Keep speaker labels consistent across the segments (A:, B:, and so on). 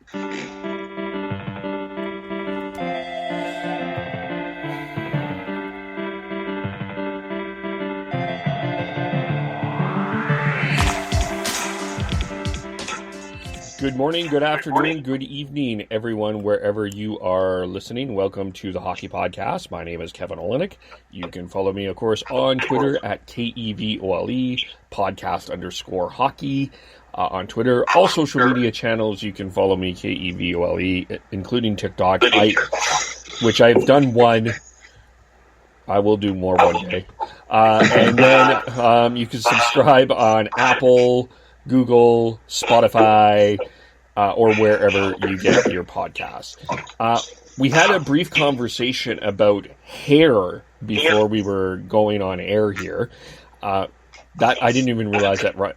A: Good morning, good afternoon, good evening, everyone, wherever you are listening. Welcome to the Hockey Podcast. My name is Kevin Olenek. You can follow me, of course, on Twitter at KEVOLE, podcast_hockey on Twitter. All social media channels, you can follow me, KEVOLE, including TikTok, which I've done one. I will do more one day. And then you can subscribe on Apple, Google, Spotify, or wherever you get your podcasts. We had a brief conversation about hair before we were going on air here. That I didn't even realize that rhymed.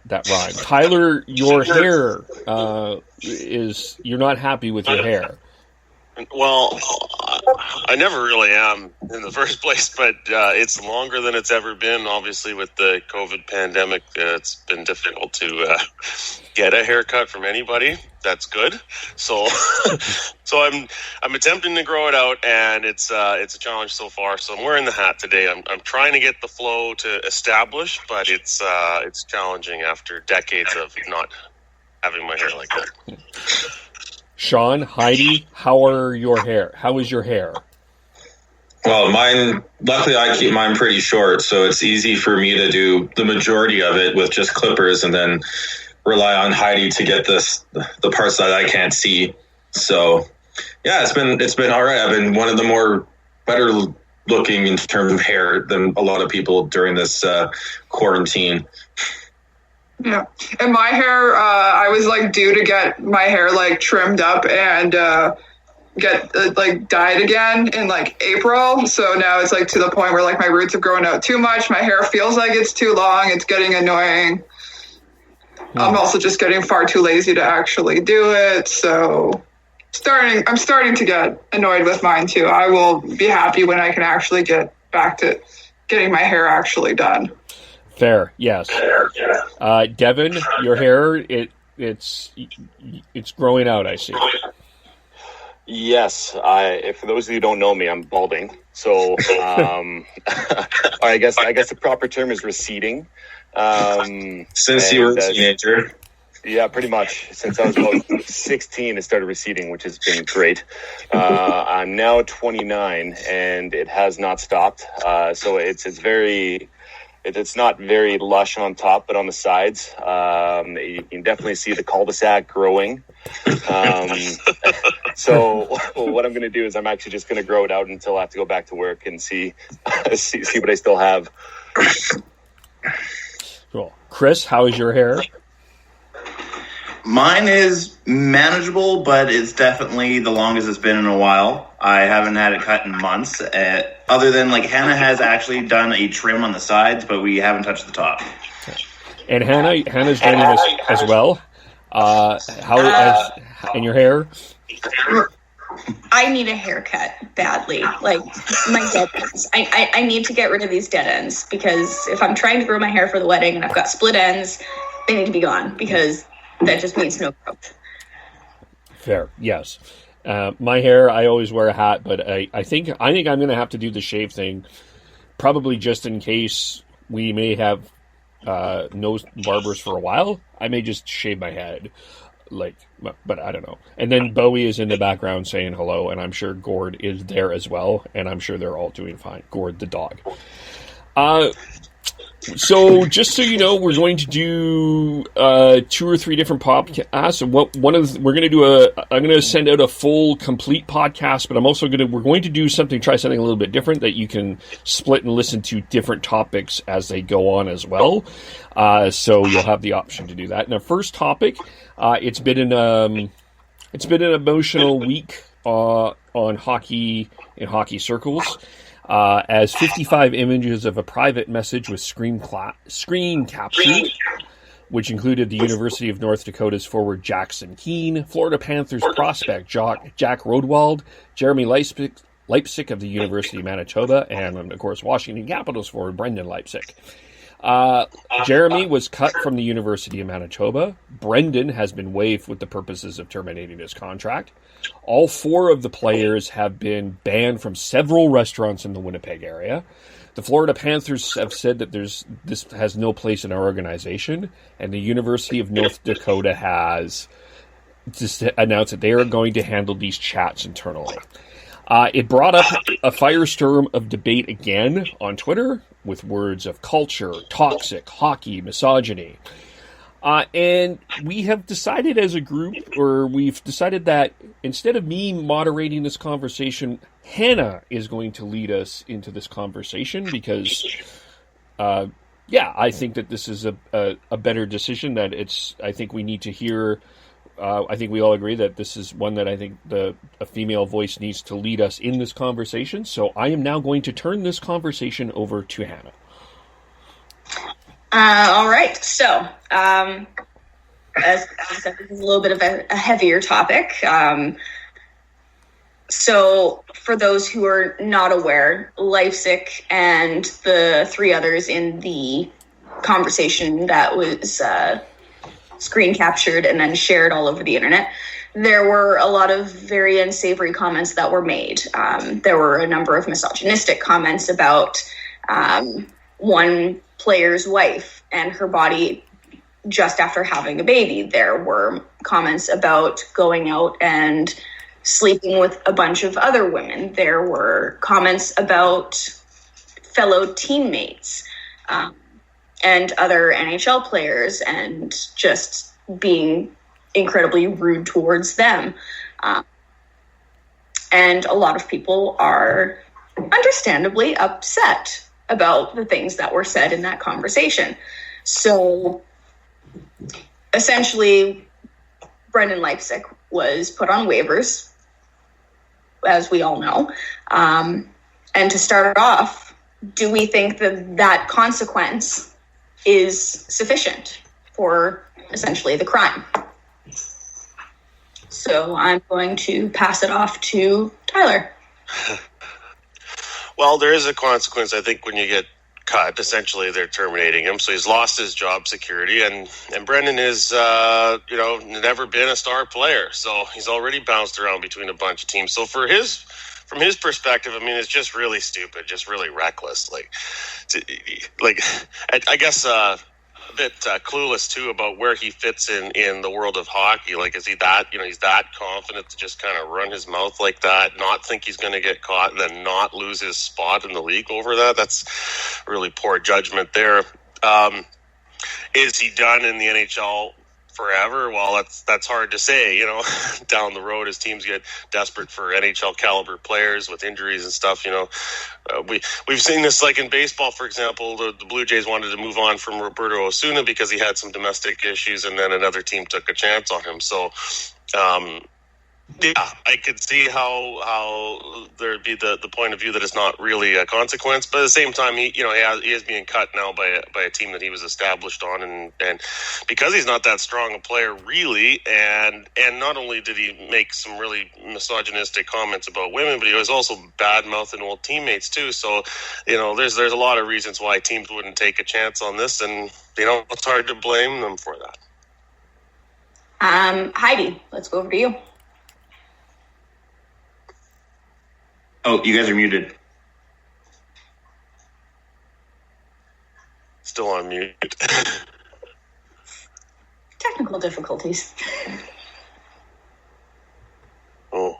A: Tyler, your hair you're not happy with your hair.
B: Well, I never really am in the first place, but it's longer than it's ever been. Obviously, with the COVID pandemic, it's been difficult to get a haircut from anybody. That's good. So I'm attempting to grow it out, and it's a challenge so far. So I'm wearing the hat today. I'm trying to get the flow to establish, but it's challenging after decades of not having my hair like that.
A: Sean, Heidi, how is your hair?
C: Well, luckily I keep mine pretty short, so it's easy for me to do the majority of it with just clippers and then rely on Heidi to get the parts that I can't see. So yeah, it's been all right. I've been one of the better looking in terms of hair than a lot of people during this quarantine.
D: Yeah, and my hair, I was due to get my hair trimmed up and get dyed again in April. So now it's to the point where my roots have grown out too much. My hair feels like it's too long. It's getting annoying. I'm also just getting far too lazy to actually do it. So I'm starting to get annoyed with mine too. I will be happy when I can actually get back to getting my hair actually done.
A: Fair, yes. Devin, your hair, it's growing out, I see.
E: Yes, for those of you who don't know me, I'm balding. So I guess the proper term is receding.
C: Since you were a teenager.
E: Yeah, pretty much. Since I was about 16, it started receding, which has been great. I'm now 29, and it has not stopped. So it's not very lush on top, but on the sides, you can definitely see the cul-de-sac growing. So what I'm going to do is I'm actually just going to grow it out until I have to go back to work and see what I still have.
A: Cool. Chris, how is your hair?
F: Mine is manageable, but it's definitely the longest it's been in a while. I haven't had it cut in months. Other than Hannah has actually done a trim on the sides, but we haven't touched the top.
A: And Hannah's joining us as well. And your hair?
G: I need a haircut badly. My dead ends. I need to get rid of these dead ends because if I'm trying to grow my hair for the wedding and I've got split ends, they need to be gone because that just means no growth.
A: Fair, yes. My hair, I always wear a hat, but I think I'm going to have to do the shave thing, probably just in case we may have no barbers for a while. I may just shave my head, but I don't know. And then Bowie is in the background saying hello, and I'm sure Gord is there as well, and I'm sure they're all doing fine. Gord the dog. So just so you know, we're going to do 2 or 3 different podcasts. I'm going to send out a full, complete podcast, but we're going to do try something a little bit different that you can split and listen to different topics as they go on as well. So you'll have the option to do that. And our first topic, it's been an emotional week on hockey in hockey circles. As 55 images of a private message with screen captured, which included the University of North Dakota's forward Jackson Keane, Florida Panthers prospect Jack Rodewald, Jeremy Leipsic of the University of Manitoba, and of course Washington Capitals forward Brendan Leipsic. Jeremy was cut from the University of Manitoba. Brendan has been waived with the purposes of terminating his contract. All 4 of the players have been banned from several restaurants in the Winnipeg area. The Florida Panthers have said that this has no place in our organization, and the University of North Dakota has just announced that they are going to handle these chats internally. It brought up a firestorm of debate again on Twitter with words of culture, toxic, hockey, misogyny. And we have decided as a group, or we've decided that instead of me moderating this conversation, Hannah is going to lead us into this conversation because, I think that this is a better decision. I think we need to hear. I think we all agree that this is one that I think a female voice needs to lead us in this conversation. So I am now going to turn this conversation over to Hannah.
G: All right. So, as I said, this is a little bit of a heavier topic. So, for those who are not aware, Leipsic and the 3 others in the conversation that was screen captured and then shared all over the internet, there were a lot of very unsavory comments that were made. There were a number of misogynistic comments about one player's wife and her body just after having a baby. There were comments about going out and sleeping with a bunch of other women. There were comments about fellow teammates and other NHL players and just being incredibly rude towards them. And a lot of people are understandably upset about the things that were said in that conversation. So essentially, Brendan Leipsic was put on waivers, as we all know. And to start off, do we think that consequence is sufficient for essentially the crime? So I'm going to pass it off to Tyler.
B: Well, there is a consequence, I think, when you get cut. Essentially, they're terminating him, so he's lost his job security. And Brendan is, never been a star player, so he's already bounced around between a bunch of teams. So from his perspective, I mean, it's just really stupid, just really reckless. I guess a bit clueless too about where he fits in the world of hockey. Like, is he that, he's that confident to just kind of run his mouth like that, not think he's going to get caught, and then not lose his spot in the league over that? That's really poor judgment there. Is he done in the NHL forever? Well, that's hard to say, down the road as teams get desperate for NHL caliber players with injuries and stuff. We've seen this, like in baseball, for example. The Blue Jays wanted to move on from Roberto Osuna because he had some domestic issues, and then another team took a chance on him. So I could see how there'd be the point of view that it's not really a consequence, but at the same time, he is being cut now by a team that he was established on, and because he's not that strong a player really, and not only did he make some really misogynistic comments about women, but he was also bad-mouthing old teammates too. So there's a lot of reasons why teams wouldn't take a chance on this, and it's hard to blame them for that.
G: Heidi, let's go over to you.
F: Oh, you guys are muted.
B: Still on mute.
G: Technical difficulties.
B: Oh.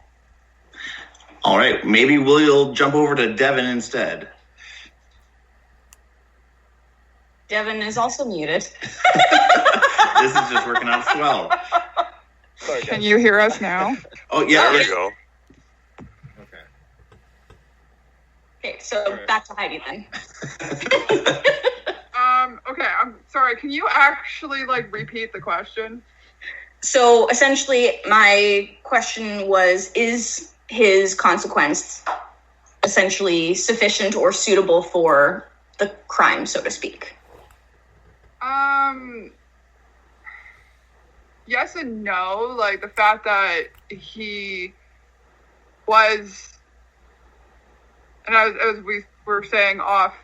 F: All right, maybe we'll jump over to Devin instead.
G: Devin is also muted.
F: This is just working out swell.
B: Sorry,
D: Can you hear us now?
F: Oh, yeah.
B: There we go.
G: Okay, so back to Heidi then.
D: Okay, I'm sorry. Can you actually repeat the question?
G: So essentially, my question was, is his consequence essentially sufficient or suitable for the crime, so to speak?
D: Yes and no. Like, the fact that he was, and as we were saying off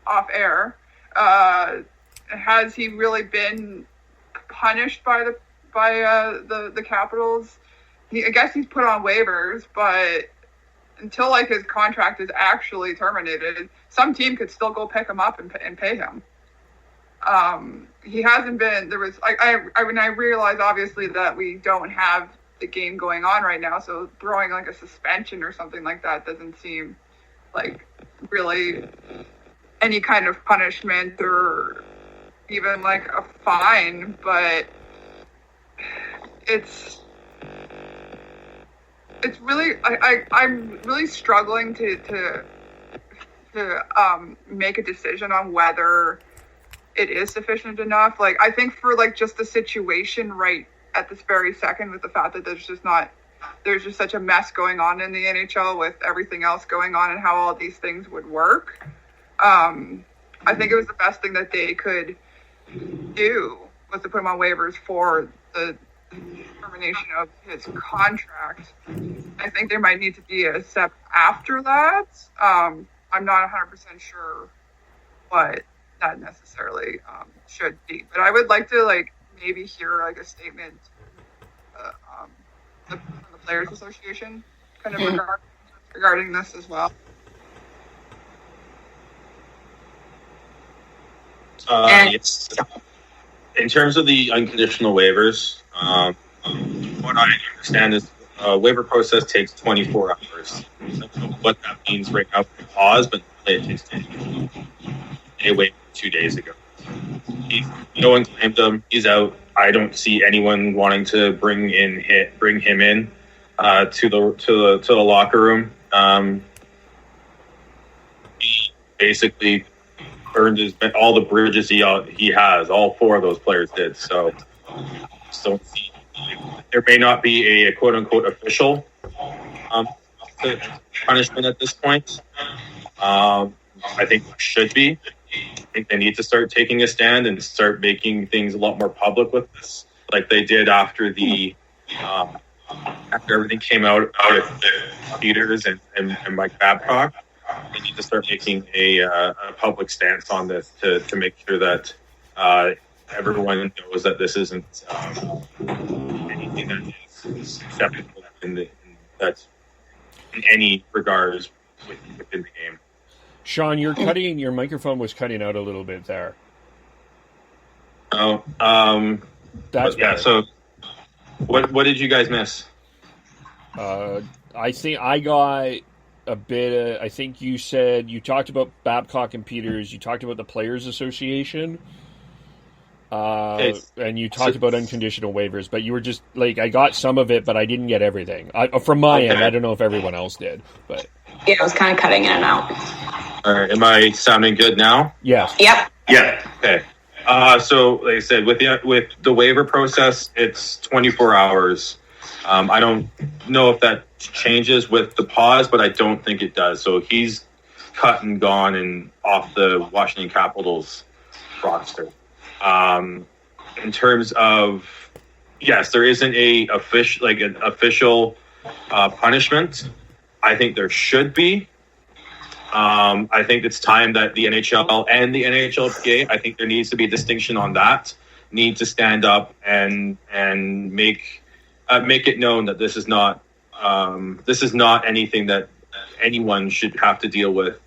D: off air. Has he really been punished by the Capitals? I guess he's put on waivers, but until like his contract is actually terminated, some team could still go pick him up and pay him. He hasn't been. There was I realize obviously that we don't have the game going on right now, so throwing like a suspension or something like that doesn't seem like really any kind of punishment or even like a fine, but it's really I'm really struggling to make a decision on whether it is sufficient enough. Like, I think for like just the situation right at this very second, with the fact that there's just such a mess going on in the NHL with everything else going on and how all these things would work. I think it was the best thing that they could do was to put him on waivers for the termination of his contract. I think there might need to be a step after that. I'm not 100% sure what that necessarily should be, but I would like to like maybe hear like a statement from the Players Association kind of regarding this as well.
C: Yes. In terms of the unconditional waivers, what I understand is waiver process takes 24 hours. I don't know what that means right now for pause, but it takes 24 hours. They waived 2 days ago. No one claimed him. He's out. I don't see anyone wanting to bring him in to the locker room. He basically burned all the bridges he has. All four of those players did. So don't see. There may not be a quote unquote official punishment at this point. I think there should be. I think they need to start taking a stand and start making things a lot more public with this, like they did after after everything came out with Peters and Mike Babcock. They need to start making a public stance on this to make sure that everyone knows that this isn't anything that is acceptable that's in any regards within the game.
A: Sean, your microphone was cutting out a little bit there.
C: Oh,
A: that's
C: yeah.
A: better.
C: So, what did you guys miss?
A: I think I got a bit. I think you said you talked about Babcock and Peters. You talked about the Players Association, and you talked about unconditional waivers. But you were just like, I got some of it, but I didn't get everything. From my end, I don't know if everyone else did, but
G: yeah, I was kind of cutting in and out.
C: All right, am I sounding good now?
A: Yes.
G: Yep.
C: Yeah. Okay. So, like I said, with the waiver process, it's 24 hours. I don't know if that changes with the pause, but I don't think it does. So he's cut and gone and off the Washington Capitals roster. In terms of, yes, there isn't an official punishment. I think there should be. I think it's time that the NHL and the NHLPA, I think there needs to be a distinction on that, need to stand up and make it known that this is not anything that anyone should have to deal with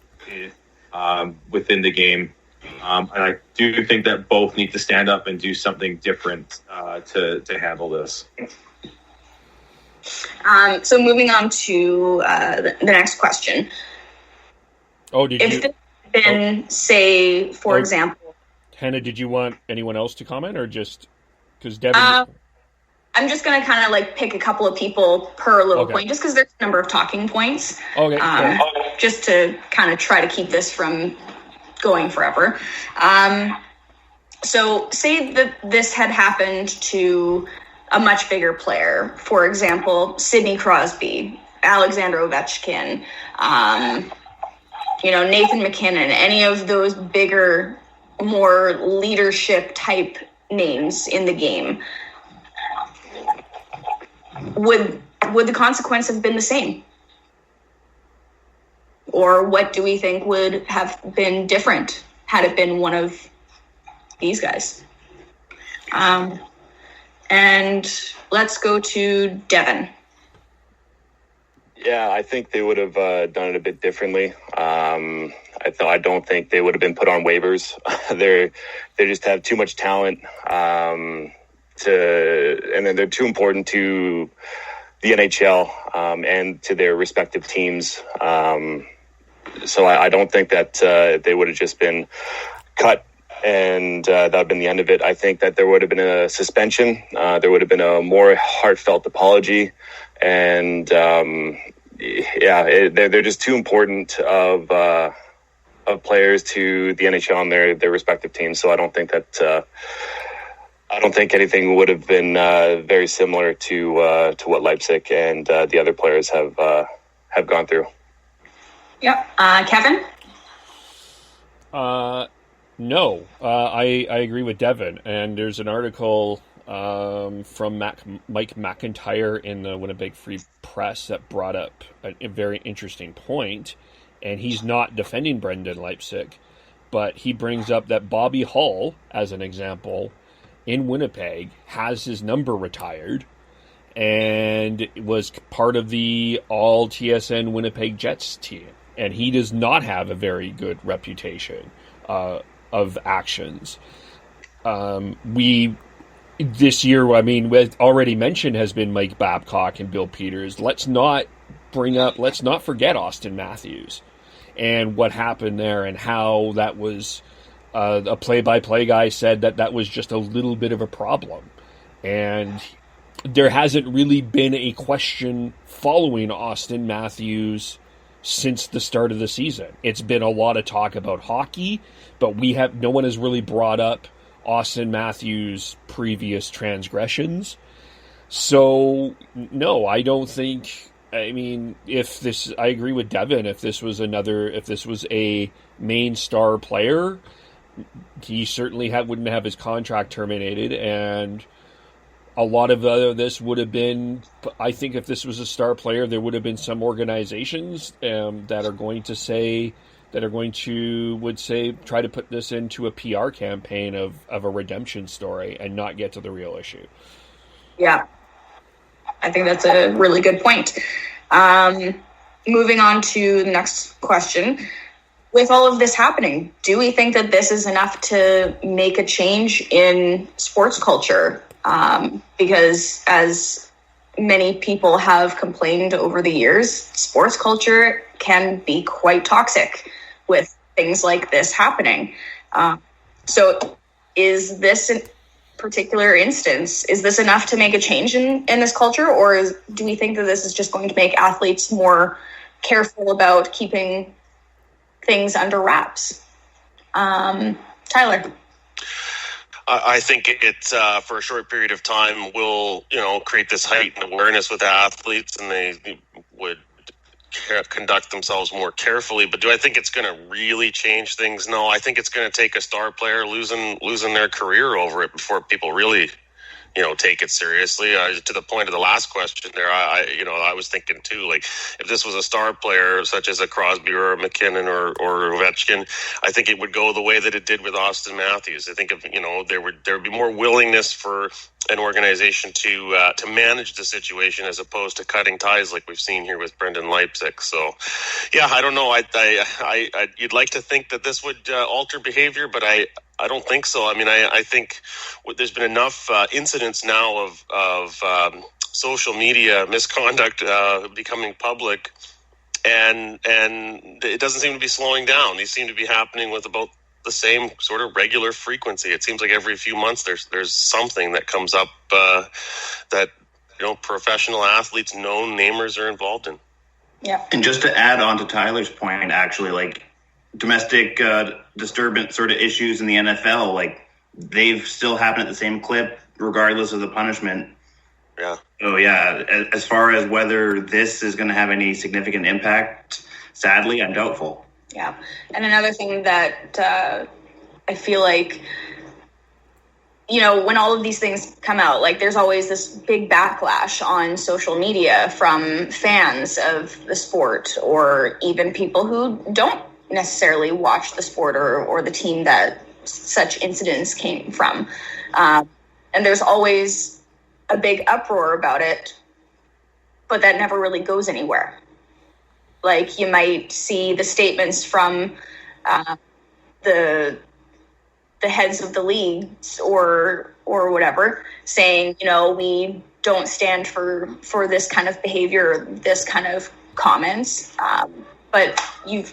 C: within the game. And I do think that both need to stand up and do something different to handle this.
G: So moving on to the next question.
A: Oh, did
G: if
A: you?
G: This had been, say, for example,
A: Hannah, did you want anyone else to comment, or just because Devin?
G: I'm just going to kind of like pick a couple of people per little point, just because there's a number of talking points.
A: Okay.
G: Just to kind of try to keep this from going forever. So say that this had happened to a much bigger player, for example, Sidney Crosby, Alexander Ovechkin, Nathan McKinnon, any of those bigger, more leadership type names in the game. Would the consequence have been the same? Or what do we think would have been different had it been one of these guys. And let's go to Devin.
E: Yeah, I think they would have done it a bit differently. I don't think they would have been put on waivers. They just have too much talent, and then they're too important to the NHL and to their respective teams. So I don't think that they would have just been cut and that would have been the end of it. I think that there would have been a suspension. There would have been a more heartfelt apology. And they're just too important of players to the NHL and their respective teams. So I don't think that I don't think anything would have been very similar to what Leipsic and the other players have gone through.
G: Yep. Kevin?
A: No, I agree with Devin. And there's an article from Mike McIntyre in the Winnipeg Free Press that brought up a very interesting point. And he's not defending Brendan Leipsic, but he brings up that Bobby Hull, as an example, in Winnipeg, has his number retired and was part of the all TSN Winnipeg Jets team. And he does not have a very good reputation of actions. This year, I mean, already mentioned has been Mike Babcock and Bill Peters. Let's not forget Austin Matthews and what happened there and how that was a play-by-play guy said that was just a little bit of a problem. And there hasn't really been a question following Austin Matthews since the start of the season. It's been a lot of talk about hockey, but no one has really brought up Austin Matthews' previous transgressions. So, no, I don't think, I mean, I agree with Devin, if this was a main star player, he certainly wouldn't have his contract terminated, and a lot of this would have been, I think if this was a star player, there would have been some organizations that are going to try to put this into a PR campaign of a redemption story and not get to the real issue.
G: Yeah, I think that's a really good point. Moving on to the next question. With all of this happening, do we think that this is enough to make a change in sports culture? Because as many people have complained over the years, sports culture can be quite toxic with things like this happening. So is this particular instance, is this enough to make a change in this culture, or do we think that this is just going to make athletes more careful about keeping things under wraps? Tyler?
B: I think it's for a short period of time will, create this heightened awareness with athletes, and they would conduct themselves more carefully. But do I think it's going to really change things? No, I think it's going to take a star player losing their career over it before people really, take it seriously. To the point of the last question there, I was thinking too, like if this was a star player such as a Crosby or a McKinnon or Ovechkin, I think it would go the way that it did with Austin Matthews. I think there would be more willingness for an organization to manage the situation as opposed to cutting ties like we've seen here with Brendan Leipsic. So, yeah, I don't know. You'd like to think that this would alter behavior, but I don't think so. I mean, I think there's been enough incidents now of social media misconduct becoming public, and it doesn't seem to be slowing down. These seem to be happening with about the same sort of regular frequency. It seems like every few months there's something that comes up that professional athletes, known namers are involved in.
G: Yeah.
F: And just to add on to Tyler's point, actually, like domestic disturbance sort of issues in the NFL, like they've still happened at the same clip regardless of the punishment.
B: Yeah.
F: So yeah, as far as whether this is going to have any significant impact, sadly, I'm doubtful.
G: Yeah. And another thing that I feel like, when all of these things come out, like there's always this big backlash on social media from fans of the sport or even people who don't necessarily watch the sport or the team that such incidents came from. And there's always a big uproar about it, but that never really goes anywhere. Like, you might see the statements from the heads of the leagues or whatever saying, we don't stand for this kind of behavior, this kind of comments. But you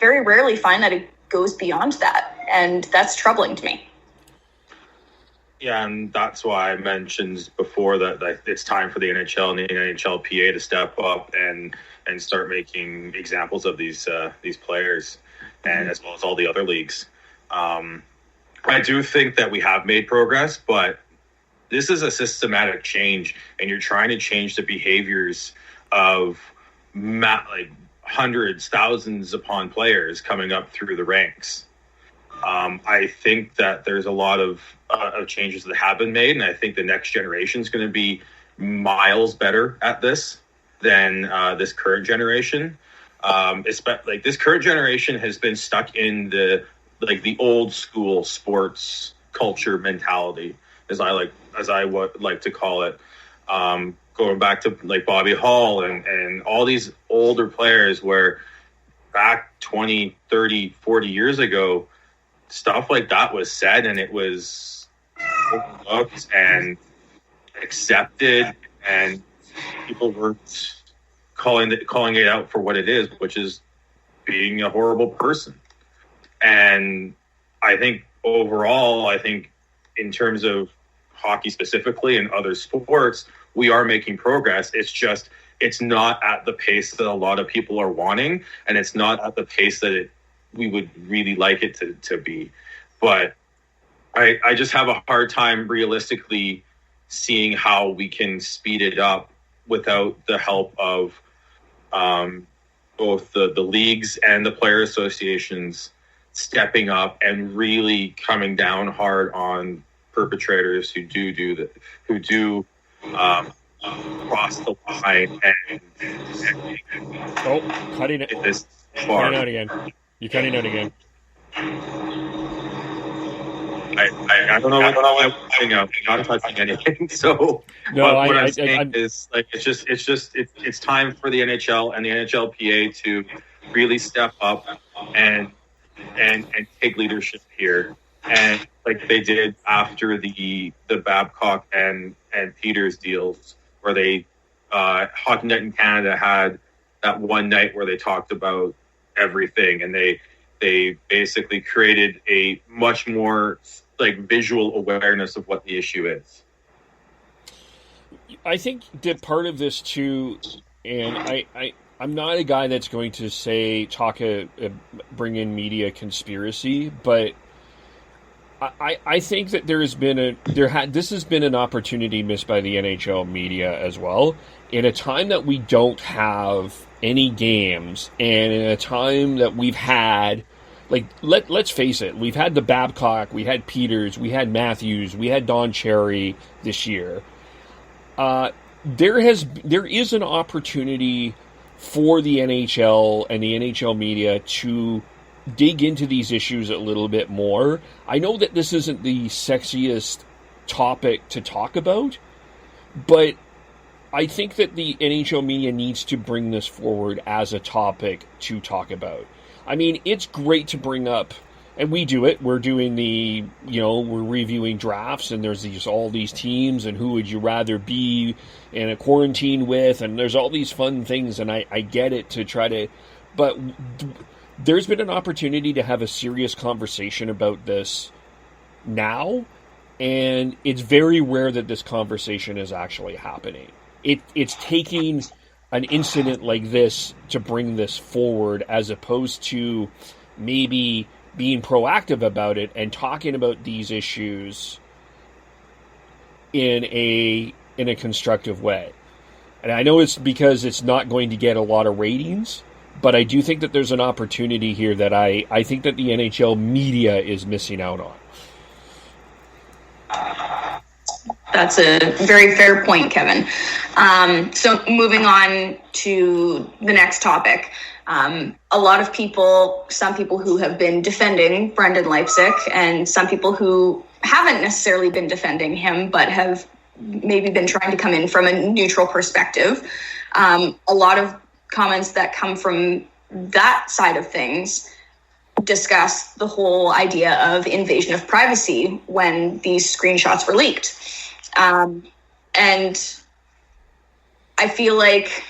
G: very rarely find that it goes beyond that. And that's troubling to me.
C: Yeah, and that's why I mentioned before that it's time for the NHL and the NHLPA to step up and start making examples of these players, and as well as all the other leagues. I do think that we have made progress, but this is a systematic change, and you're trying to change the behaviors of hundreds, thousands upon players coming up through the ranks. I think that there's a lot of changes that have been made, and I think the next generation is going to be miles better at this than this current generation. This current generation has been stuck in the old school sports culture mentality, as I would like to call it. Going back to Bobby Hall and all these older players, where back 20, 30, 40 years ago, stuff like that was said and it was overlooked and accepted, and people weren't calling it out for what it is, which is being a horrible person. And I think overall, in terms of hockey specifically and other sports, we are making progress. It's not at the pace that a lot of people are wanting, and it's not at the pace that we would really like it to be. But I just have a hard time realistically seeing how we can speed it up without the help of both the leagues and the player associations stepping up and really coming down hard on perpetrators who do cross the line and
A: cutting it.
C: This
A: far. Cutting out again. You're cutting out again.
C: I don't know what I'm cutting out. I'm not touching anything. So
A: no,
C: what I'm saying is it's time for the NHL and the NHLPA to really step up and take leadership here, and like they did after the Babcock and Peters deals, where they Hockey Night in Canada had that one night where they talked about everything, and they basically created a much more visual awareness of what the issue is.
A: I think that part of this too, and I'm not a guy that's going to say bring in media conspiracy, but I think that this has been an opportunity missed by the NHL media as well, in a time that we don't have any games, and in a time that we've had, let's face it, we've had the Babcock, we had Peters, we had Matthews, we had Don Cherry this year. There is an opportunity for the NHL and the NHL media to dig into these issues a little bit more. I know that this isn't the sexiest topic to talk about, but I think that the NHL media needs to bring this forward as a topic to talk about. I mean, it's great to bring up, and we do it. We're doing we're reviewing drafts, and there's all these teams, and who would you rather be in a quarantine with, and there's all these fun things, and I get it to try to, but there's been an opportunity to have a serious conversation about this now, and it's very rare that this conversation is actually happening. It's taking an incident like this to bring this forward, as opposed to maybe being proactive about it and talking about these issues in a constructive way. And I know it's because it's not going to get a lot of ratings, but I do think that there's an opportunity here that I think that the NHL media is missing out on.
G: That's a very fair point, Kevin. So moving on to the next topic. A lot of people, some people who have been defending Brendan Leipsic, and some people who haven't necessarily been defending him, but have maybe been trying to come in from a neutral perspective. A lot of comments that come from that side of things discuss the whole idea of invasion of privacy when these screenshots were leaked. And I feel like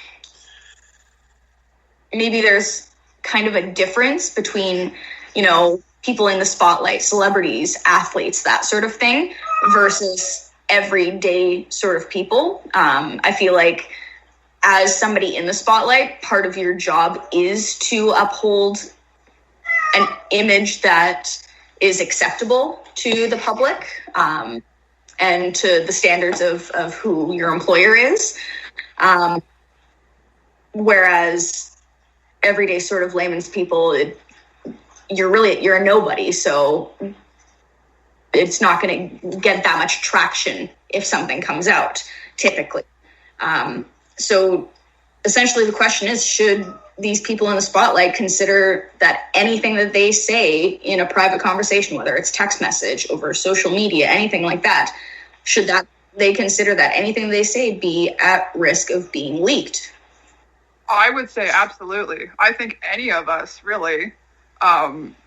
G: maybe there's kind of a difference between, you know, people in the spotlight, celebrities, athletes, that sort of thing, versus everyday sort of people. I feel like as somebody in the spotlight, part of your job is to uphold an image that is acceptable to the public, and to the standards of who your employer is. Whereas everyday sort of layman's people, you're a nobody, so it's not going to get that much traction if something comes out, typically. So essentially the question is, should these people in the spotlight consider that anything that they say in a private conversation, whether it's text message, over social media, anything like that, should that they consider that anything they say be at risk of being leaked?
D: I would say absolutely. I think any of us really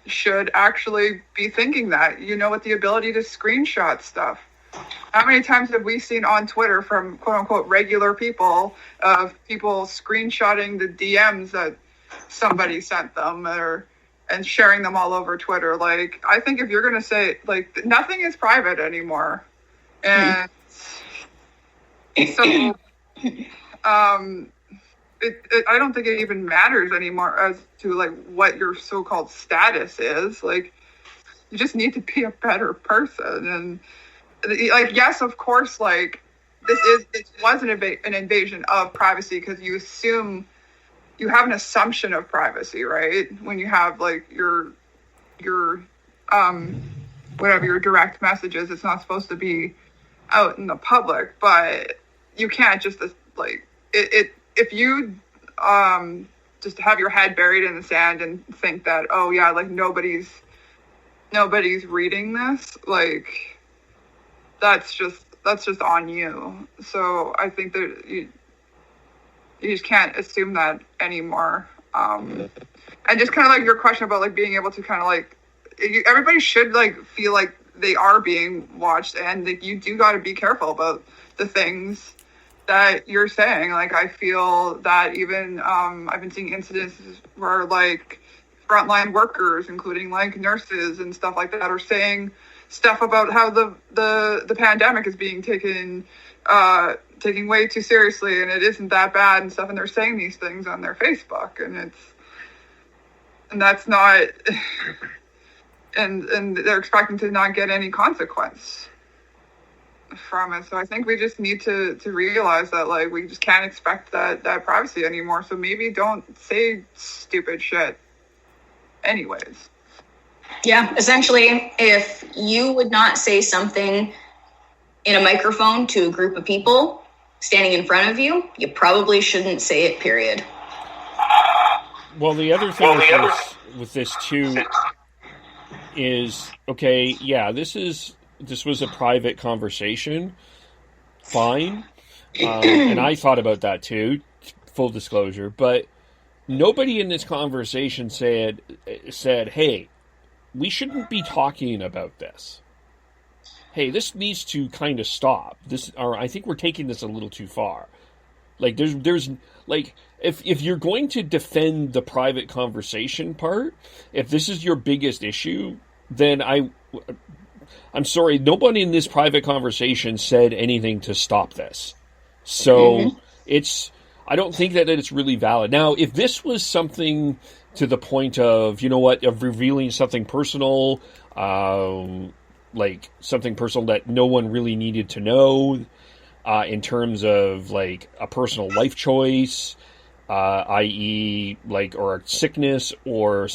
D: should actually be thinking that, you know, with the ability to screenshot stuff. How many times have we seen on Twitter from quote unquote regular people of people screenshotting the DMs that somebody sent them and sharing them all over Twitter? Like, I think if you're going to say, like, nothing is private anymore. And so I don't think it even matters anymore as to like what your so-called status is. Like, you just need to be a better person. And like, yes, of course, like it was an invasion of privacy, because you have an assumption of privacy, right? When you have like your whatever your direct messages, it's not supposed to be out in the public, but you can't just like it if you just have your head buried in the sand and think that, oh yeah, like nobody's reading this, like that's just on you. So I think that you just can't assume that anymore. And just kind of like your question about like being able to kind of like, everybody should like feel like they are being watched, and like you do got to be careful about the things that you're saying. Like, I feel that even I've been seeing incidents where like frontline workers, including like nurses and stuff like that, are saying stuff about how the pandemic is being taken way too seriously, and it isn't that bad and stuff, and they're saying these things on their Facebook, and that's not and they're expecting to not get any consequence from it. So I think we just need to realize that like we just can't expect that privacy anymore. So maybe don't say stupid shit anyways.
G: Yeah, essentially, if you would not say something in a microphone to a group of people standing in front of you, you probably shouldn't say it, period.
A: Well, the other thing with this too is, okay, yeah, this was a private conversation, fine, and I thought about that too, full disclosure, but nobody in this conversation said, hey, we shouldn't be talking about this. Hey, this needs to kind of stop. Or I think we're taking this a little too far. Like, there's like, if you're going to defend the private conversation part, if this is your biggest issue, then I'm sorry, nobody in this private conversation said anything to stop this. So I don't think that it's really valid. Now, if this was something to the point of, you know what, of revealing something personal, like something personal that no one really needed to know, in terms of like a personal life choice, i.e. like, or a sickness or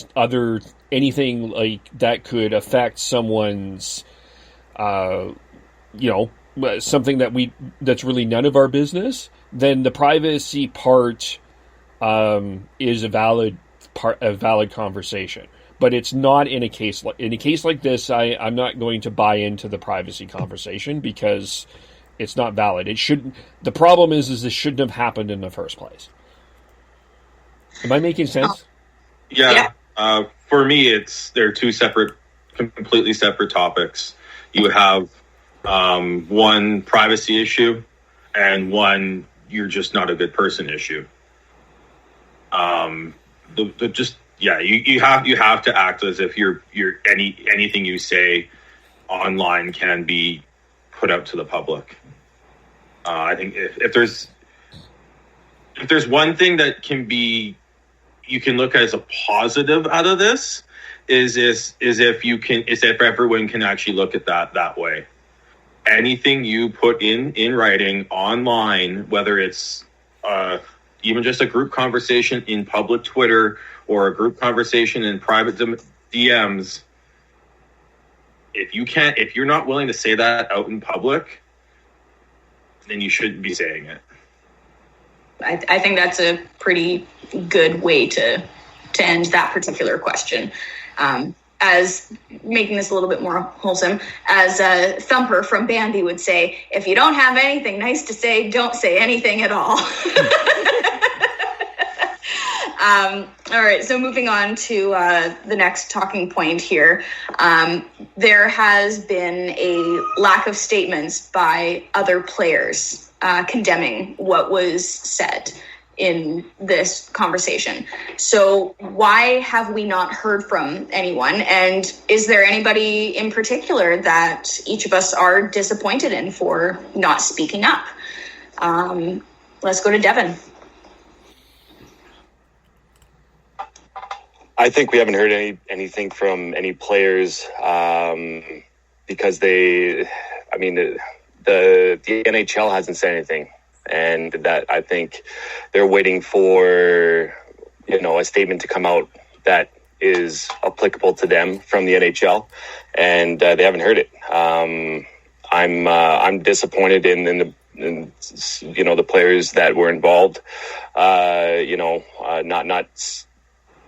A: anything like that could affect someone's, something that's really none of our business, then the privacy part is a valid a valid conversation. But it's not in a case like this. I'm not going to buy into the privacy conversation because it's not valid. It shouldn't. The problem is this shouldn't have happened in the first place. Am I making sense?
C: Yeah. For me, they're two completely separate topics. You have one privacy issue and one you're just not a good person issue. You have to act as if anything you say online can be put out to the public. I think if there's one thing that you can look at as a positive out of this is if everyone can actually look at that way. Anything you put in writing online, whether it's even just a group conversation in public Twitter or a group conversation in private DMs, if you're not willing to say that out in public, then you shouldn't be saying it.
G: I think that's a pretty good way to end that particular question. As making this a little bit more wholesome, as Thumper from Bambi would say, if you don't have anything nice to say, don't say anything at all. All right, so moving on to the next talking point here. There has been a lack of statements by other players condemning what was said in this conversation. So why have we not heard from anyone? And is there anybody in particular that each of us are disappointed in for not speaking up? Let's go to Devin.
E: I think we haven't heard anything from any players because the NHL hasn't said anything. And that I think they're waiting for, a statement to come out that is applicable to them from the NHL, and they haven't heard it. I'm disappointed in the players that were involved. Not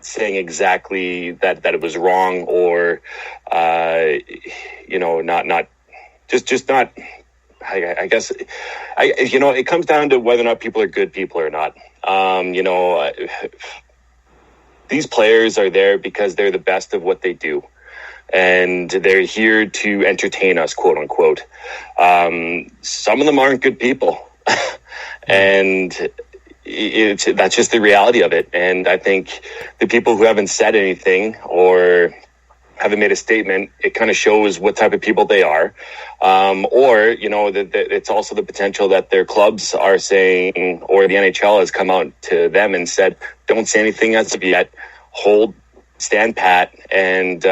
E: saying exactly that it was wrong or not. I guess, it comes down to whether or not people are good people or not. These players are there because they're the best of what they do. And they're here to entertain us, quote unquote. Some of them aren't good people. And that's just the reality of it. And I think the people who haven't said anything or haven't made a statement, it kind of shows what type of people they are. It's also the potential that their clubs are saying, or the NHL has come out to them and said, don't say anything as of yet, stand pat, and,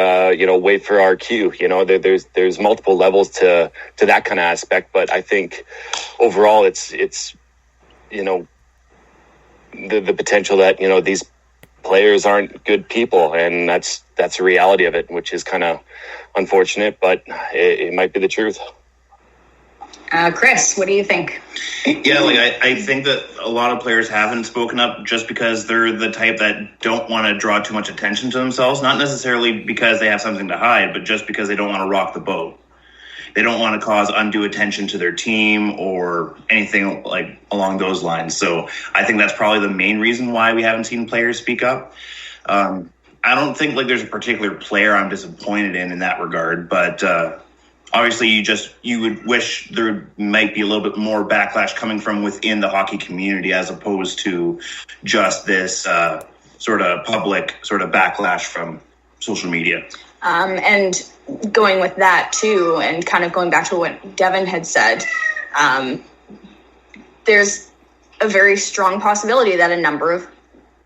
E: wait for our cue. There's multiple levels to that kind of aspect. But I think overall it's the potential that, these players aren't good people, and that's the reality of it, which is kind of unfortunate, but it might be the truth.
G: Chris, what do you think?
F: Yeah, I think that a lot of players haven't spoken up just because they're the type that don't want to draw too much attention to themselves, not necessarily because they have something to hide, but just because they don't want to rock the boat. They don't want to cause undue attention to their team or anything like along those lines. So I think that's probably the main reason why we haven't seen players speak up. I don't think there's a particular player I'm disappointed in that regard, but obviously you would wish there might be a little bit more backlash coming from within the hockey community as opposed to just this sort of public sort of backlash from social media.
G: And going with that too, and kind of going back to what Devin had said, there's a very strong possibility that a number of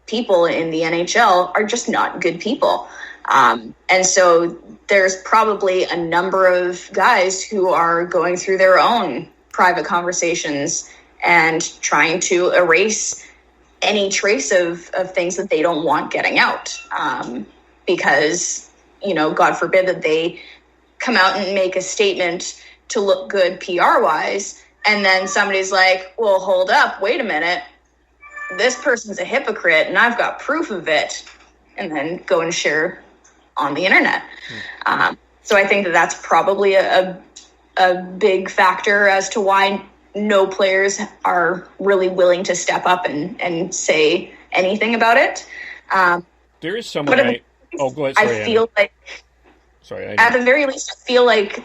G: people in the NHL are just not good people. And so there's probably a number of guys who are going through their own private conversations and trying to erase any trace of things that they don't want getting out. Because, God forbid that they come out and make a statement to look good PR-wise, and then somebody's like, well, hold up, wait a minute. This person's a hypocrite, and I've got proof of it. and then go and share on the internet. So I think that that's probably a big factor as to why no players are really willing to step up and say anything about it.
A: There is someone go ahead. Sorry,
G: I feel like, at the very least, I feel like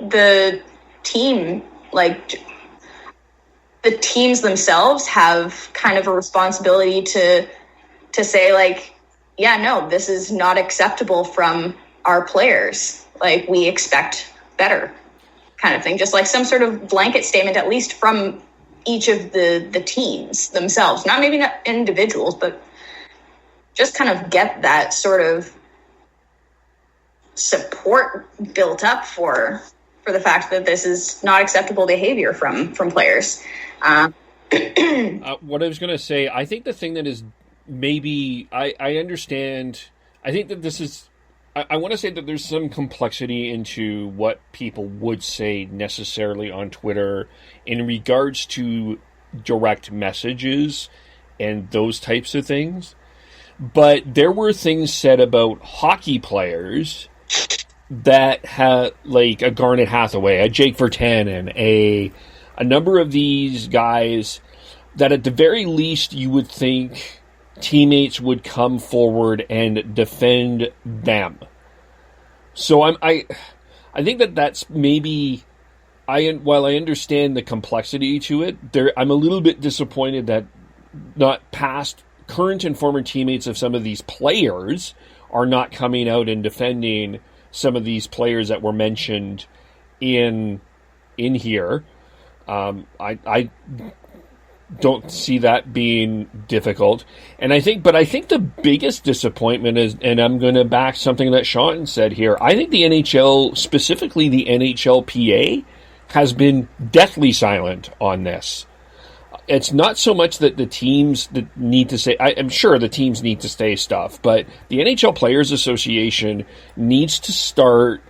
G: the team, like the teams themselves, have kind of a responsibility to say, like, yeah, no, this is not acceptable from our players. Like, we expect better, kind of thing. Just like some sort of blanket statement, at least from each of the teams themselves. Maybe not individuals, but just kind of get that sort of support built up for the fact that this is not acceptable behavior from players.
A: What I was going to say, I think the thing that is maybe, I understand, I think that this is, I want to say that there's some complexity into what people would say necessarily on Twitter in regards to direct messages and those types of things. But there were things said about hockey players that had, like a Garnet Hathaway, a Jake Virtanen, a number of these guys that at the very least you would think teammates would come forward and defend them. So I think that that's maybe, while I understand the complexity to it, I'm a little bit disappointed that not past current and former teammates of some of these players are not coming out and defending some of these players that were mentioned in here. I don't see that being difficult. And I think the biggest disappointment is, and I'm going to back something that Sean said here, I think the NHL, specifically the NHLPA, has been deathly silent on this. It's not so much that the teams that need to say, I'm sure the teams need to say stuff, but the NHL Players Association needs to start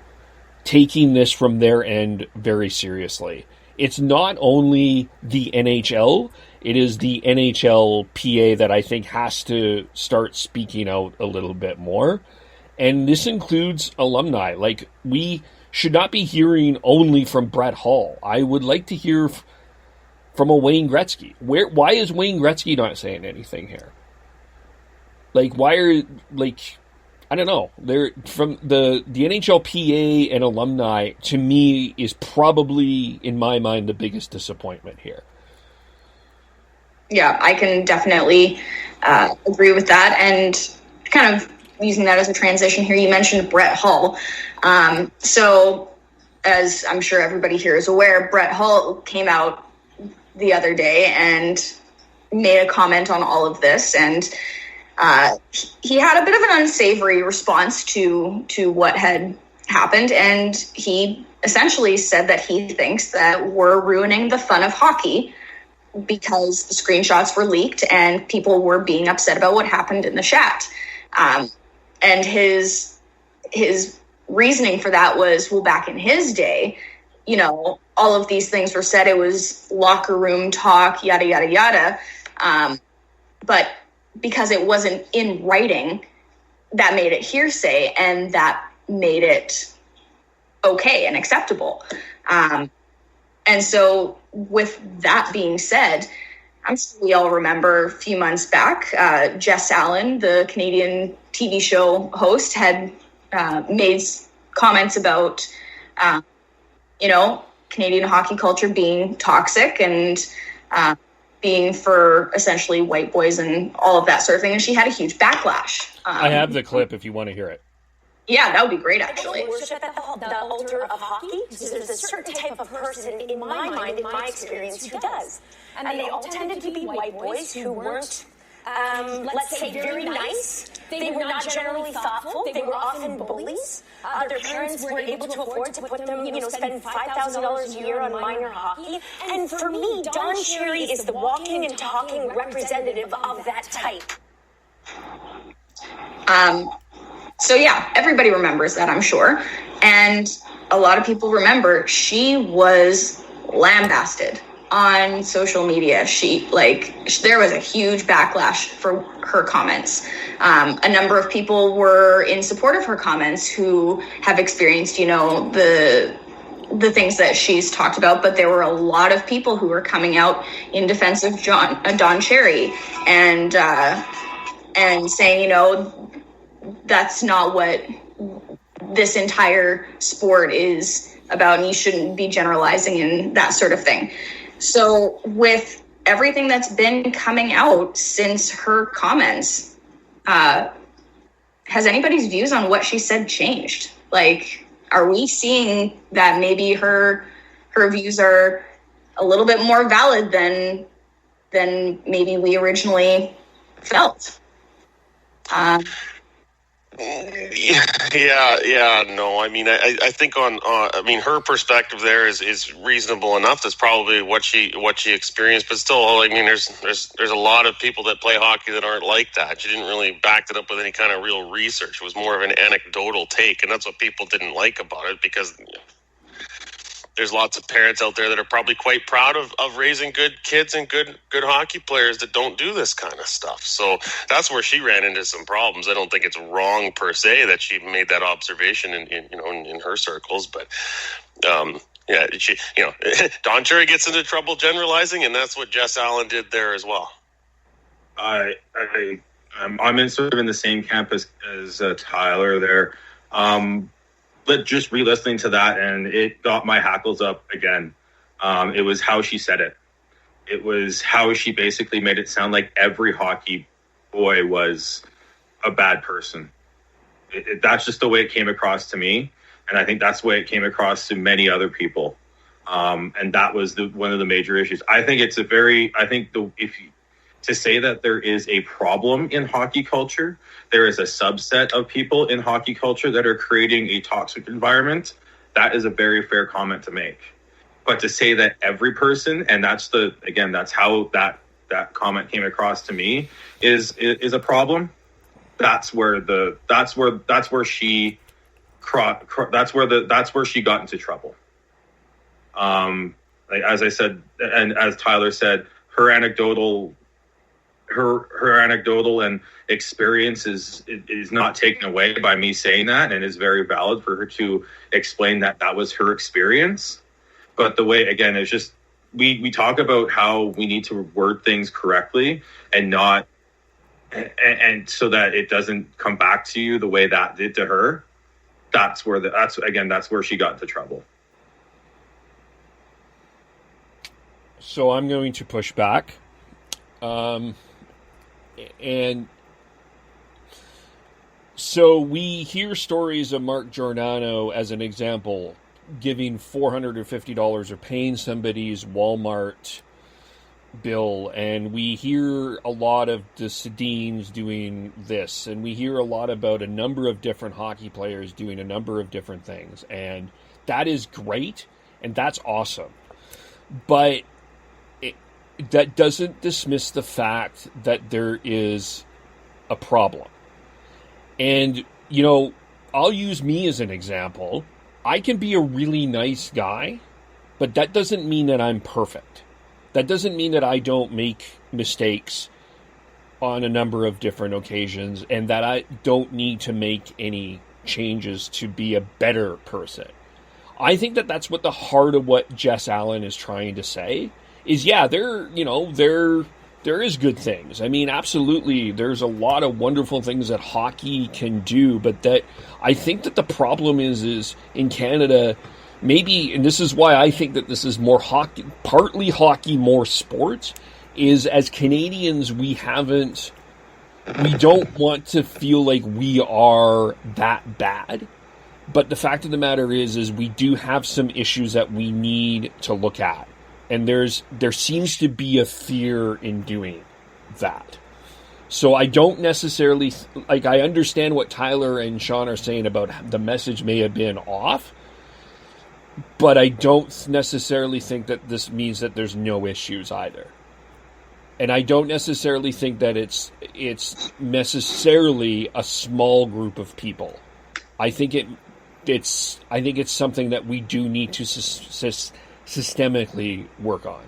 A: taking this from their end very seriously. It's not only the NHL, it is the NHLPA that I think has to start speaking out a little bit more. And this includes alumni. Like, we should not be hearing only from Brett Hull. I would like to hear from a Wayne Gretzky. Why is Wayne Gretzky not saying anything here? Like, I don't know. They're from the NHLPA and alumni, to me, is probably, in my mind, the biggest disappointment here.
G: Yeah, I can definitely agree with that. And kind of using that as a transition here, you mentioned Brett Hull. So, as I'm sure everybody here is aware, Brett Hull came out the other day and made a comment on all of this, and he had a bit of an unsavory response to what had happened, and he essentially said that he thinks that we're ruining the fun of hockey because the screenshots were leaked and people were being upset about what happened in the chat. And his reasoning for that was, well, back in his day, you know, all of these things were said. It was locker room talk, yada, yada, yada. But because it wasn't in writing, that made it hearsay, and that made it okay and acceptable. And so with that being said, I'm sure we all remember a few months back, Jess Allen, the Canadian TV show host, had made comments about, Canadian hockey culture being toxic and being for essentially white boys and all of that sort of thing. And she had a huge backlash.
A: I have the clip if you want to hear it.
G: Yeah, that would be great, actually.
H: Worship at the altar of hockey. So there's a certain type of person, in my mind, in my experience, who does. And they all tended to be white boys who weren't, let's say, very nice. They were not generally thoughtful. They were often bullies. Their parents were able to afford to put them, spend $5,000 a year on minor hockey. And for me, Don Cherry is the walking and talking representative of that type.
G: So yeah, everybody remembers that, I'm sure. And a lot of people remember she was lambasted on social media. There was a huge backlash for her comments. A number of people were in support of her comments who have experienced, the things that she's talked about, but there were a lot of people who were coming out in defense of Don Cherry and saying, that's not what this entire sport is about, and you shouldn't be generalizing and that sort of thing. So with everything that's been coming out since her comments, has anybody's views on what she said changed? Are we seeing that maybe her views are a little bit more valid than maybe we originally felt?
B: No. I mean, I think her perspective there is reasonable enough. That's probably what she experienced, but still, I mean, there's a lot of people that play hockey that aren't like that. She didn't really back it up with any kind of real research. It was more of an anecdotal take, and that's what people didn't like about it, because there's lots of parents out there that are probably quite proud of raising good kids and good hockey players that don't do this kind of stuff. So that's where she ran into some problems. I don't think it's wrong per se that she made that observation in her circles, but Don Cherry gets into trouble generalizing, and that's what Jess Allen did there as well.
C: I'm in sort of in the same camp as Tyler there. But just re-listening to that, and it got my hackles up again. It was how she said it. It was how she basically made it sound like every hockey boy was a bad person. That's just the way it came across to me, and I think that's the way it came across to many other people. And that was one of the major issues. I think it's to say that there is a problem in hockey culture, there is a subset of people in hockey culture that are creating a toxic environment, that is a very fair comment to make. But to say that every person, and that's how that comment came across to me, is a problem. That's where she got into trouble. As I said, and as Tyler said, her anecdotal and experience is not taken away by me saying that, and is very valid for her to explain that was her experience. But the way, again, it's just we talk about how we need to word things correctly and not and so that it doesn't come back to you the way that did to her. That's where she got into trouble.
A: So I'm going to push back. And so we hear stories of Mark Giordano as an example, giving $450 or paying somebody's Walmart bill, and we hear a lot of the Sedins doing this, and we hear a lot about a number of different hockey players doing a number of different things, and that is great, and that's awesome. But that doesn't dismiss the fact that there is a problem. And, I'll use me as an example. I can be a really nice guy, but that doesn't mean that I'm perfect. That doesn't mean that I don't make mistakes on a number of different occasions and that I don't need to make any changes to be a better person. I think that that's what the heart of what Jess Allen is trying to say is, there is good things. I mean, absolutely, there's a lot of wonderful things that hockey can do, but that I think that the problem is in Canada, maybe, and this is why I think that this is more hockey, partly hockey, more sports, is as Canadians, we don't want to feel like we are that bad. But the fact of the matter is we do have some issues that we need to look at. And there seems to be a fear in doing that. So I don't necessarily, I understand what Tyler and Sean are saying about the message may have been off, but I don't necessarily think that this means that there's no issues either. And I don't necessarily think that it's necessarily a small group of people. I think it's something that we do need to systemically work on.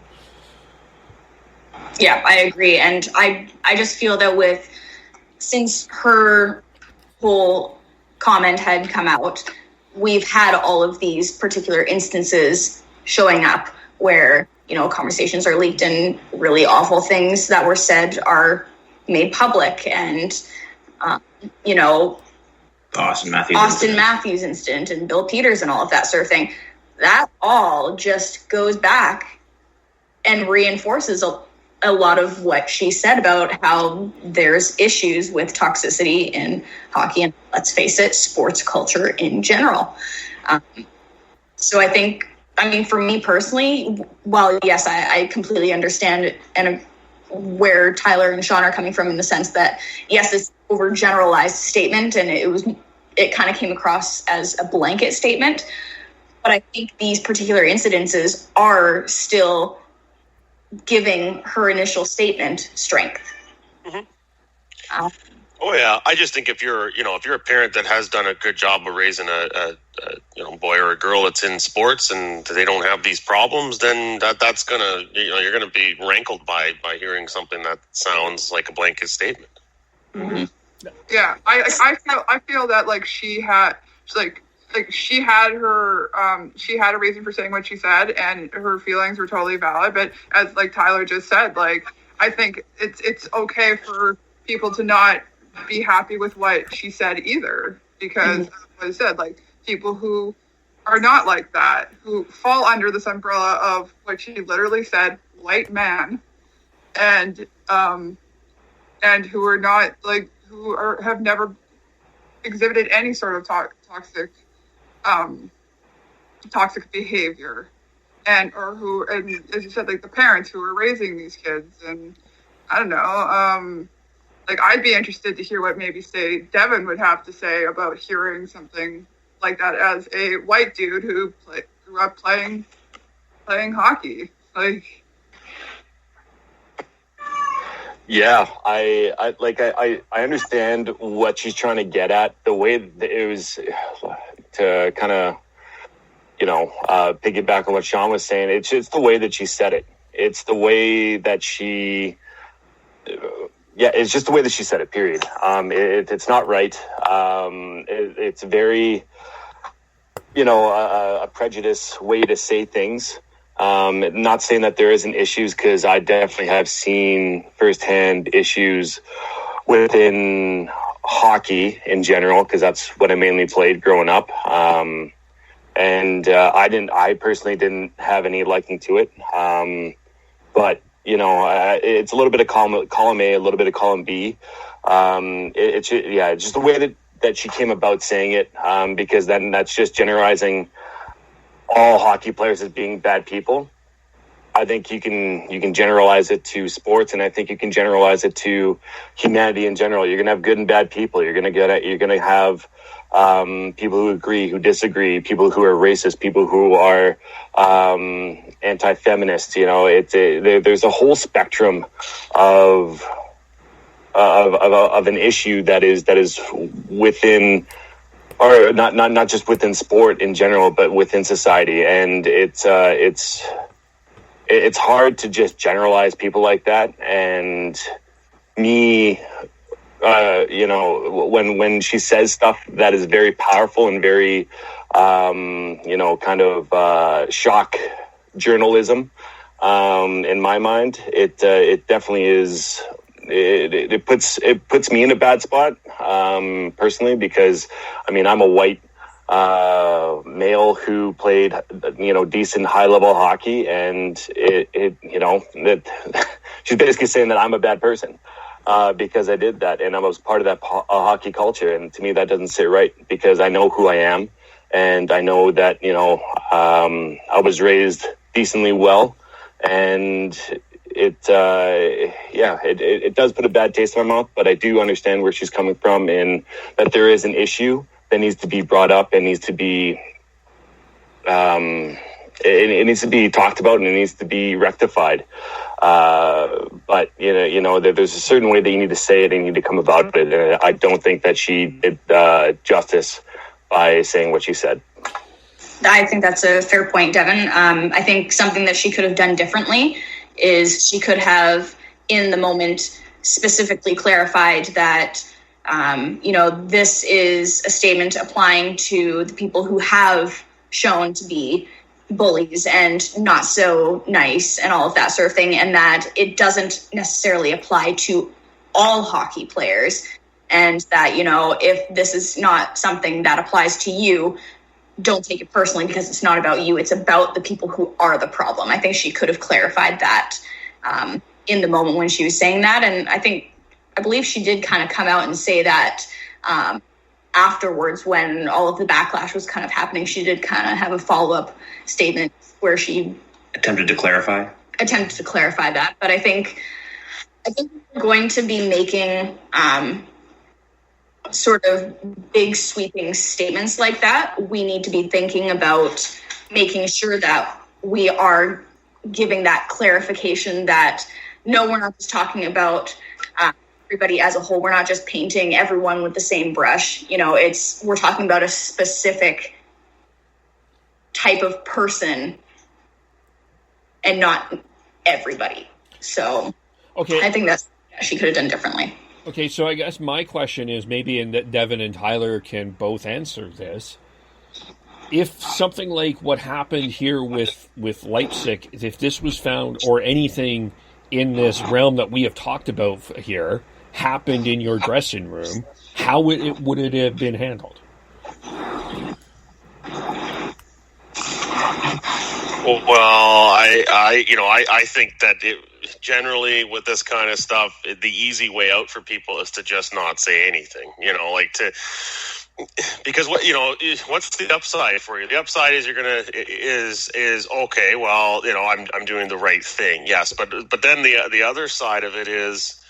G: Yeah, I agree. And I just feel that since her whole comment had come out, we've had all of these particular instances showing up where, conversations are leaked and really awful things that were said are made public. And,
F: Austin
G: Matthews incident and Bill Peters and all of that sort of thing, that all just goes back and reinforces a lot of what she said about how there's issues with toxicity in hockey and, let's face it, sports culture in general. So I think, for me personally, while yes, I completely understand and where Tyler and Sean are coming from in the sense that, yes, it's overgeneralized statement and it kind of came across as a blanket statement. But I think these particular incidences are still giving her initial statement strength.
B: Mm-hmm. Oh yeah, I just think if you're a parent that has done a good job of raising a boy or a girl that's in sports and they don't have these problems, then that's gonna you're gonna be rankled by hearing something that sounds like a blanket statement.
G: Mm-hmm.
D: Yeah, I feel that she had she had a reason for saying what she said, and her feelings were totally valid. But as Tyler just said, I think it's okay for people to not be happy with what she said either, because as I said, people who are not like that, who fall under this umbrella of what she literally said, white man, and who are not have never exhibited any sort of toxic behavior, and as you said, the parents who are raising these kids. And I don't know, I'd be interested to hear what maybe say Devin would have to say about hearing something like that as a white dude who grew up playing hockey.
E: Yeah, I understand what she's trying to get at. The way that it was to kind of, piggyback on what Sean was saying. It's the way that she said it. It's the way that it's just the way that she said it, period. It's not right. It's very, a prejudice way to say things. Not saying that there isn't issues, because I definitely have seen firsthand issues within hockey in general, because that's what I mainly played growing up. I personally didn't have any liking to it. But it's a little bit of column A, a little bit of column B. It's just the way that she came about saying it, because then that's just generalizing all hockey players as being bad people. I think you can generalize it to sports, and I think you can generalize it to humanity in general. You're gonna have good and bad people. You're gonna have people who agree, who disagree, people who are racist, people who are anti-feminist. There's a whole spectrum of an issue that is within, or not just within sport in general, but within society. And it's hard to just generalize people like that. And me, when she says stuff that is very powerful and very, shock journalism, in my mind, it definitely is. It puts me in a bad spot, personally, because I'm a white male who played decent high level hockey, and she's basically saying that I'm a bad person because I did that, and I was part of that hockey culture. And to me, that doesn't sit right, because I know who I am, and I know that I was raised decently well, and it does put a bad taste in my mouth. But I do understand where she's coming from, and that there is an issue that needs to be brought up and needs to be it needs to be talked about, and it needs to be rectified. But there's a certain way that you need to say it and you need to come about it. And I don't think that she did justice by saying what she said.
G: I think that's a fair point, Devin. I think something that she could have done differently is she could have, in the moment, specifically clarified that, this is a statement applying to the people who have shown to be bullies and not so nice and all of that sort of thing, and that it doesn't necessarily apply to all hockey players, and that, if this is not something that applies to you, don't take it personally because it's not about you. It's about the people who are the problem. I think she could have clarified that in the moment when she was saying that. And I believe she did kind of come out and say that afterwards, when all of the backlash was kind of happening. She did kind of have a follow-up statement where she
F: attempted to clarify
G: that. But I think we're going to be making sort of big sweeping statements like that. We need to be thinking about making sure that we are giving that clarification that, no, we're not just talking about everybody as a whole. We're not just painting everyone with the same brush. We're talking about a specific type of person and not everybody. So
A: okay,
G: I think she could have done differently.
A: Okay, so I guess my question is, maybe Devin and Tyler can both answer this. If something like what happened here with Leipsic, if this was found, or anything in this realm that we have talked about here, happened in your dressing room, how would it have been handled?
B: Well, I think that generally with this kind of stuff, the easy way out for people is to just not say anything. Because what's the upside for you? The upside is is okay. Well, I'm doing the right thing. Yes, but then the other side of it is,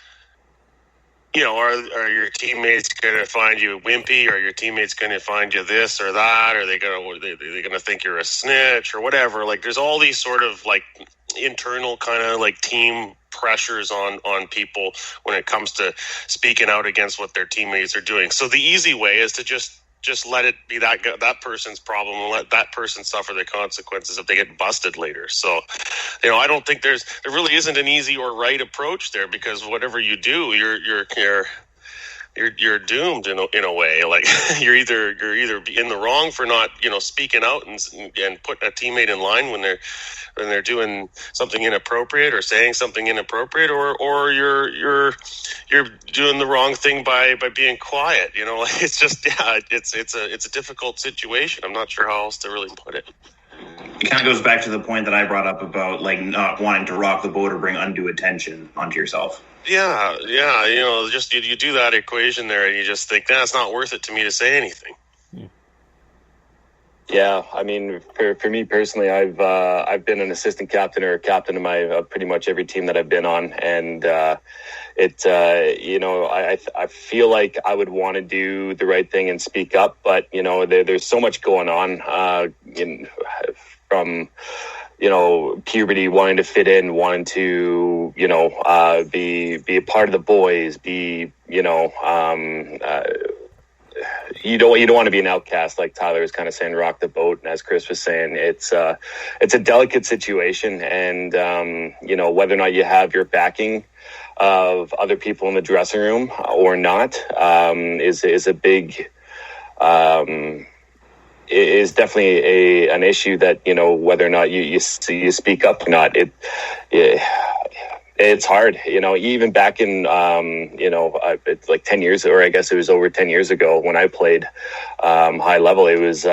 B: are your teammates going to find you wimpy? Are your teammates going to find you this or that? Are they going to think you're a snitch or whatever? Like, there's all these sort of like internal kind of like team pressures on people when it comes to speaking out against what their teammates are doing. So the easy way is to just let it be that person's problem and let that person suffer the consequences if they get busted later. So, I don't think there really isn't an easy or right approach there, because whatever you do, you're doomed in a way. Like you're either in the wrong for not speaking out and putting a teammate in line when they're doing something inappropriate or saying something inappropriate, or you're doing the wrong thing by being quiet. It's just it's a difficult situation. I'm not sure how else to really put it.
F: It kind of goes back to the point that I brought up about like not wanting to rock the boat or bring undue attention onto yourself.
B: Yeah. Just you do that equation there, and you just think it's not worth it to me to say anything.
E: Yeah, I mean, for me personally, I've been an assistant captain or a captain of my pretty much every team that I've been on, and I feel like I would want to do the right thing and speak up, but there's so much going on from puberty, wanting to fit in, wanting to be a part of the boys, you don't want to be an outcast, like Tyler was kind of saying, rock the boat. And as Chris was saying, it's a delicate situation, and whether or not you have your backing of other people in the dressing room or not is a big is definitely an issue that whether or not you speak up or not. It's hard, even back in, it's like 10 years, or I guess it was over 10 years ago when I played high level. It was,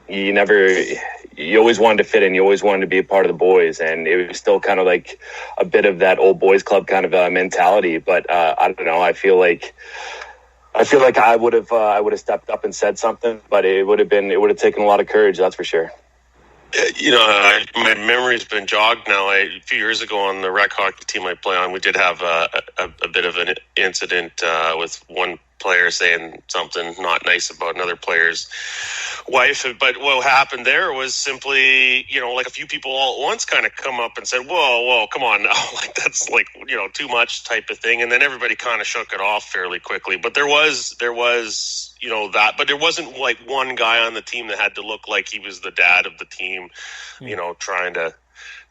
E: you always wanted to fit in. You always wanted to be a part of the boys. And it was still kind of like a bit of that old boys club kind of mentality. But I don't know. I feel like I would have stepped up and said something, but it would have taken a lot of courage. That's for sure.
B: My memory's been jogged now. A few years ago on the rec hockey team I play on, we did have a bit of an incident with one player saying something not nice about another player's wife. But what happened there was simply, like a few people all at once kind of come up and said, whoa, come on now. Like that's like, too much type of thing. And then everybody kind of shook it off fairly quickly. But there was that, but there wasn't like one guy on the team that had to look like he was the dad of the team, trying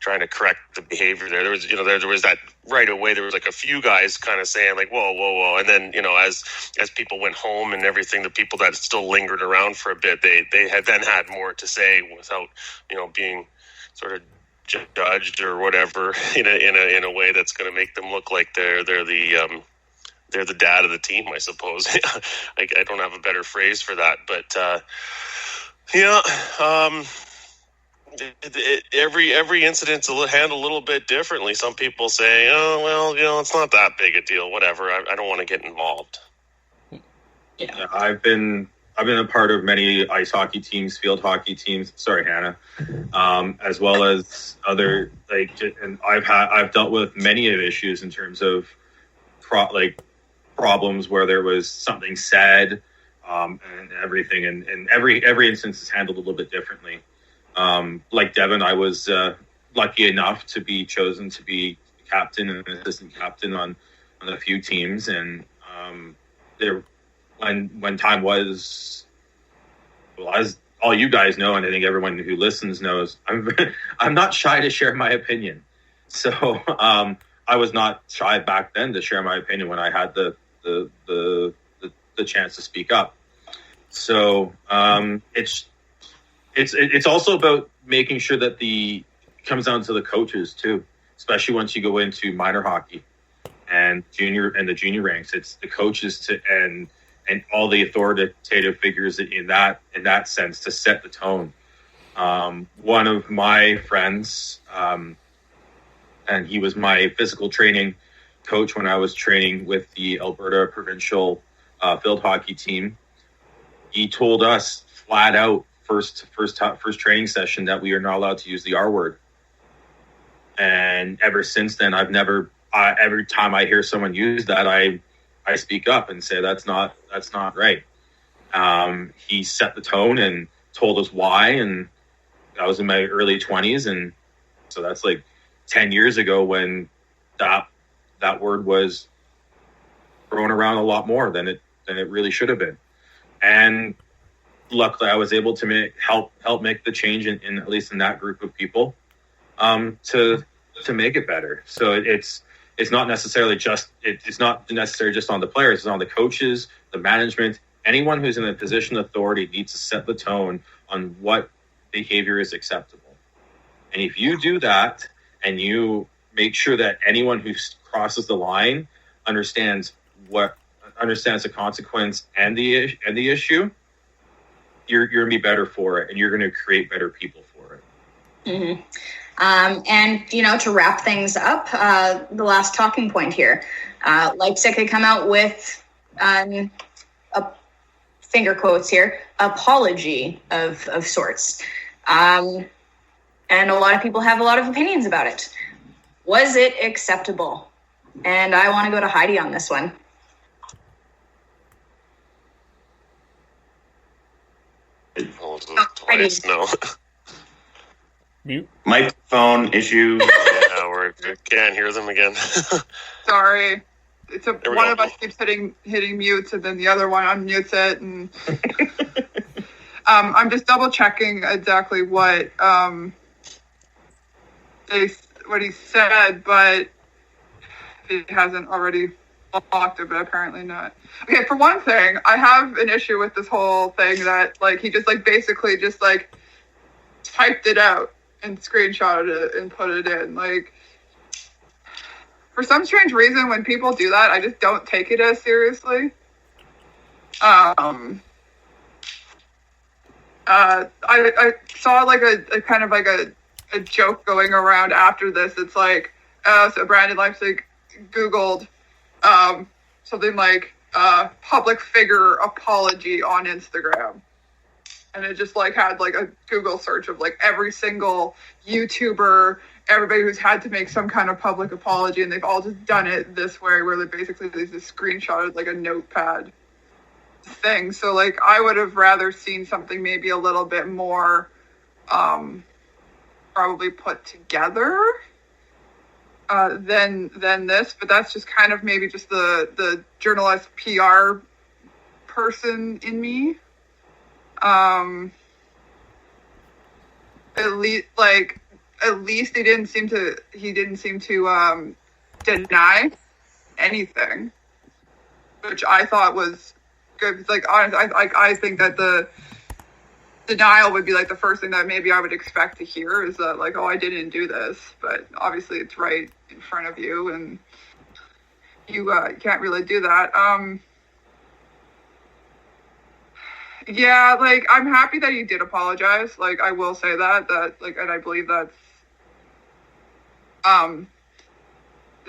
B: trying to correct the behavior there. There was, there was that right away. There was like a few guys kind of saying like, whoa. And then, as people went home and everything, the people that still lingered around for a bit, they had more to say without, being sort of judged or whatever in a way that's going to make them look like they're the dad of the team, I suppose. I don't have a better phrase for that, but every incident's handled a little bit differently. Some people say, oh, well, it's not that big a deal, whatever. I don't want to get involved.
C: Yeah, I've been a part of many ice hockey teams, field hockey teams. Sorry, Hannah, as well as other and I've dealt with many of issues in terms of problems where there was something said and everything, and every instance is handled a little bit differently. Like Devin, I was lucky enough to be chosen to be captain and assistant captain on a few teams, and when time was, well, as all you guys know, and I think everyone who listens knows, I'm not shy to share my opinion. So I was not shy back then to share my opinion when I had the chance to speak up. So it's also about making sure that it comes down to the coaches too, especially once you go into minor hockey and the junior ranks. It's the coaches and all the authoritative figures in that sense to set the tone. One of my friends, and he was my physical training coach when I was training with the Alberta provincial field hockey team. He told us flat out first training session that we are not allowed to use the R word. And ever since then, I've never. Every time I hear someone use that, I speak up and say that's not right. He set the tone and told us why, and I was in my early 20s, and so that's like 10 years ago when that word was thrown around a lot more than it really should have been. And luckily, I was able to help make the change in at least in that group of people to make it better. So it's not necessarily just on the players. It's on the coaches, the management. Anyone who's in a position of authority needs to set the tone on what behavior is acceptable. And if you do that and you make sure that anyone who crosses the line understands the consequence and the issue, you're going to be better for it, and you're going to create better people for it.
G: Mm-hmm. And, to wrap things up, the last talking point here, Leipsic had come out with a finger quotes here, apology of sorts. And a lot of people have a lot of opinions about it. Was it acceptable? And I want to go to Heidi on this one.
B: Twice, no.
A: Mute.
F: Microphone issue.
B: Yeah, we can't hear them again.
D: Sorry. One of us keeps hitting mute, and then the other one unmutes it, and I'm just double checking exactly what he said, but he hasn't already blocked it, but apparently not. Okay, for one thing, I have an issue with this whole thing that he just basically just typed it out and screenshotted it and put it in. For some strange reason, when people do that, I just don't take it as seriously. I saw a kind of a joke going around after this. It's so Brendan Leipsic Googled something like public figure apology on Instagram. And it just had a Google search of every single YouTuber, everybody who's had to make some kind of public apology, and they've all just done it this way, where they basically just screenshotted a notepad thing. So I would have rather seen something maybe a little bit more probably put together than this. But that's just kind of maybe just the journalist PR person in me. At least at least he didn't seem to deny anything, which I thought was good. Like, honestly, I think that the denial would be like the first thing that maybe I would expect to hear, is that like, oh, I didn't do this, but obviously it's right in front of you and you can't really do that. Yeah, like, I'm happy that he did apologize. Like, I will say that like, and I believe that's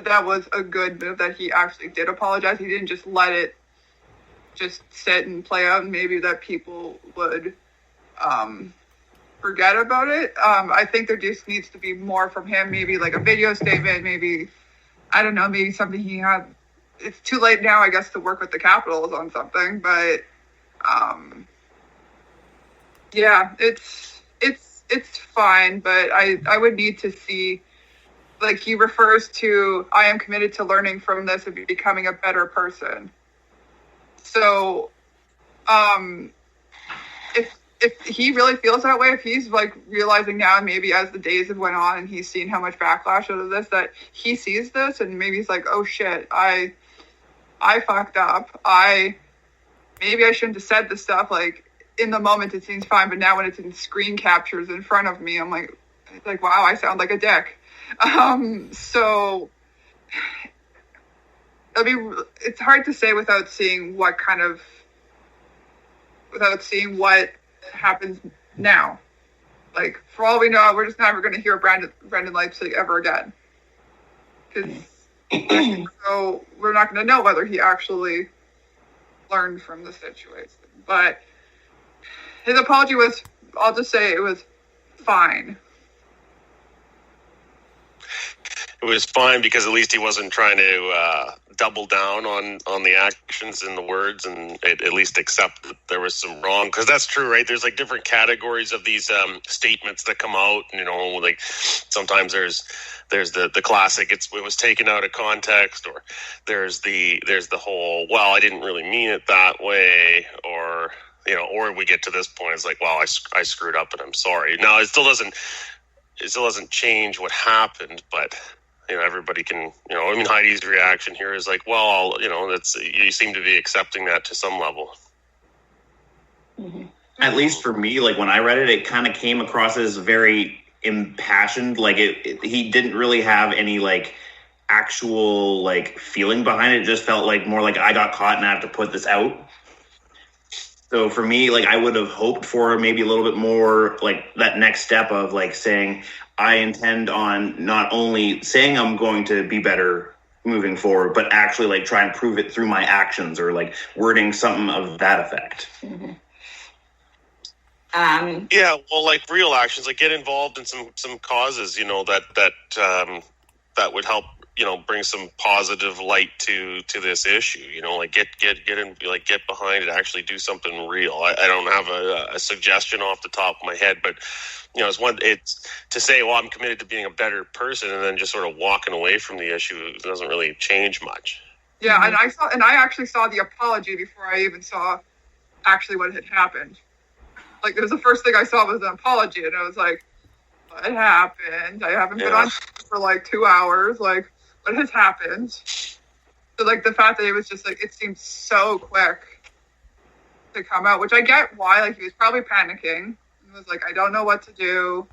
D: that was a good move, that he actually did apologize. He didn't just let it just sit and play out, and maybe that people would forget about it. I think there just needs to be more from him, maybe like a video statement, maybe, I don't know, maybe something he had. It's too late now, I guess, to work with the Capitals on something, but yeah, it's fine, but I would need to see, like, he refers to, I am committed to learning from this and becoming a better person. So, if he really feels that way, if he's like realizing now, maybe as the days have went on and he's seen how much backlash out of this, that he sees this and maybe he's like, oh shit, I fucked up. Maybe I shouldn't have said this stuff. Like, in the moment it seems fine, but now when it's in screen captures in front of me, I'm like, wow, I sound like a dick. So, I mean, it's hard to say without seeing what happens now. Like, for all we know, we're just never going to hear Brendan Leipsic ever again. So we're not going to know whether he actually learned from the situation. But his apology was, I'll just say, it was fine.
B: It was fine because at least he wasn't trying to double down on the actions and the words, and at least accept that there was some wrong. Because that's true, right? There's like different categories of these statements that come out. You know, like sometimes there's the classic, it was taken out of context, or there's the whole, well, I didn't really mean it that way, or, you know, or we get to this point, it's like, well, I screwed up and I'm sorry. Now, it still doesn't change what happened, but, you know, everybody can, you know, I mean, Heidi's reaction here is like, well, you know, you seem to be accepting that to some level.
F: Mm-hmm. At least for me, like, when I read it, it kind of came across as very impassioned. Like, he didn't really have any, like, actual, like, feeling behind it. It just felt like more like, I got caught and I have to put this out. So for me, like, I would have hoped for maybe a little bit more, like, that next step of, like, saying, I intend on not only saying I'm going to be better moving forward, but actually, like, try and prove it through my actions, or, like, wording something of that effect.
G: Mm-hmm.
B: Yeah, well, like, real actions, like, get involved in some causes, you know, that would help, you know, bring some positive light to this issue, you know, like, get in, like, get behind it, actually do something real. I don't have a suggestion off the top of my head, but, you know, it's to say, well, I'm committed to being a better person, and then just sort of walking away from the issue doesn't really change much.
D: Yeah, mm-hmm. and I actually saw the apology before I even saw actually what had happened. Like, it was the first thing I saw was an apology, and I was like, what happened? I haven't been on for like 2 hours. Like, what has happened? So, like, the fact that it was just like, it seemed so quick to come out, which I get why. Like, he was probably panicking. He was like, I don't know what to do.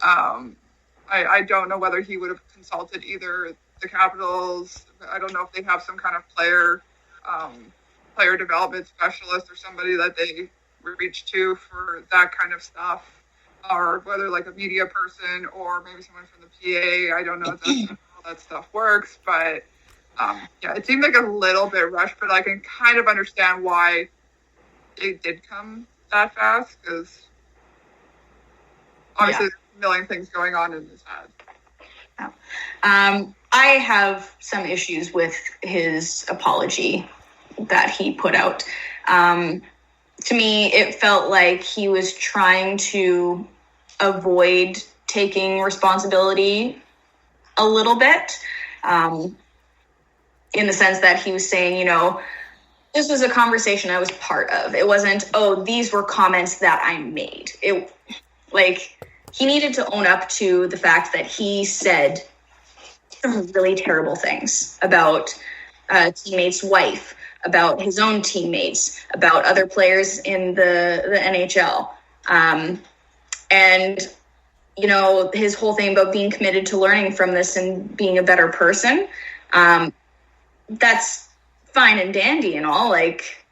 D: I don't know whether he would have consulted either the Capitals. I don't know if they have some kind of player development specialist or somebody that they reach to for that kind of stuff, or whether like a media person or maybe someone from the PA. I don't know if that's how that stuff works, but yeah, it seemed like a little bit rushed, but I can kind of understand why it did come that fast, because obviously there's a million things going on in his head.
G: I have some issues with his apology that he put out. To me, it felt like he was trying to avoid taking responsibility a little bit, in the sense that he was saying, you know, this was a conversation I was part of. It wasn't, oh, these were comments that I made. It, like, he needed to own up to the fact that he said some really terrible things about a teammate's wife, about his own teammates, about other players in the NHL. And, you know, his whole thing about being committed to learning from this and being a better person, that's fine and dandy and all, like,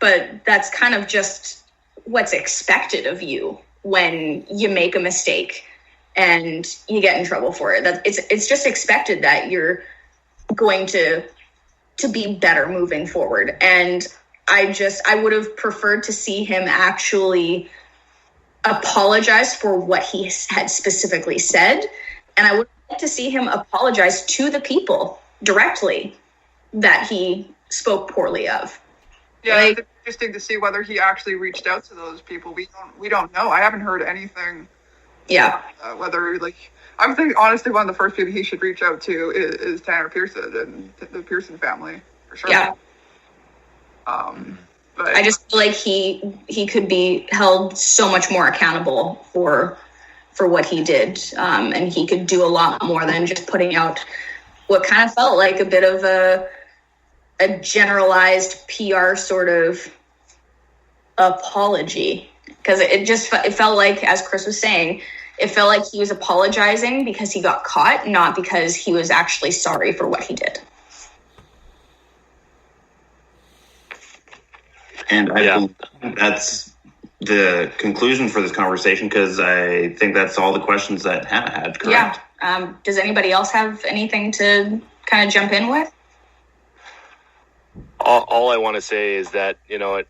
G: but that's kind of just what's expected of you when you make a mistake and you get in trouble for it. That it's just expected that you're going to be better moving forward. And I would have preferred to see him actually apologize for what he had specifically said. And I would like to see him apologize to the people directly that he spoke poorly of.
D: Yeah, it's interesting to see whether he actually reached out to those people. We don't know. I haven't heard anything.
G: Yeah.
D: Whether, like, I would think, honestly, one of the first people he should reach out to is Tanner Pearson and the Pearson family, for sure.
G: Yeah.
D: But
G: I just feel like he could be held so much more accountable for what he did, and he could do a lot more than just putting out what kind of felt like a bit of a generalized PR sort of apology. Because it felt like, as Chris was saying, it felt like he was apologizing because he got caught, not because he was actually sorry for what he did.
F: And I believe that's the conclusion for this conversation, because I think that's all the questions that Hannah had, correct?
G: Yeah. Does anybody else have anything to kind of jump in with?
E: All I want to say is that, you know,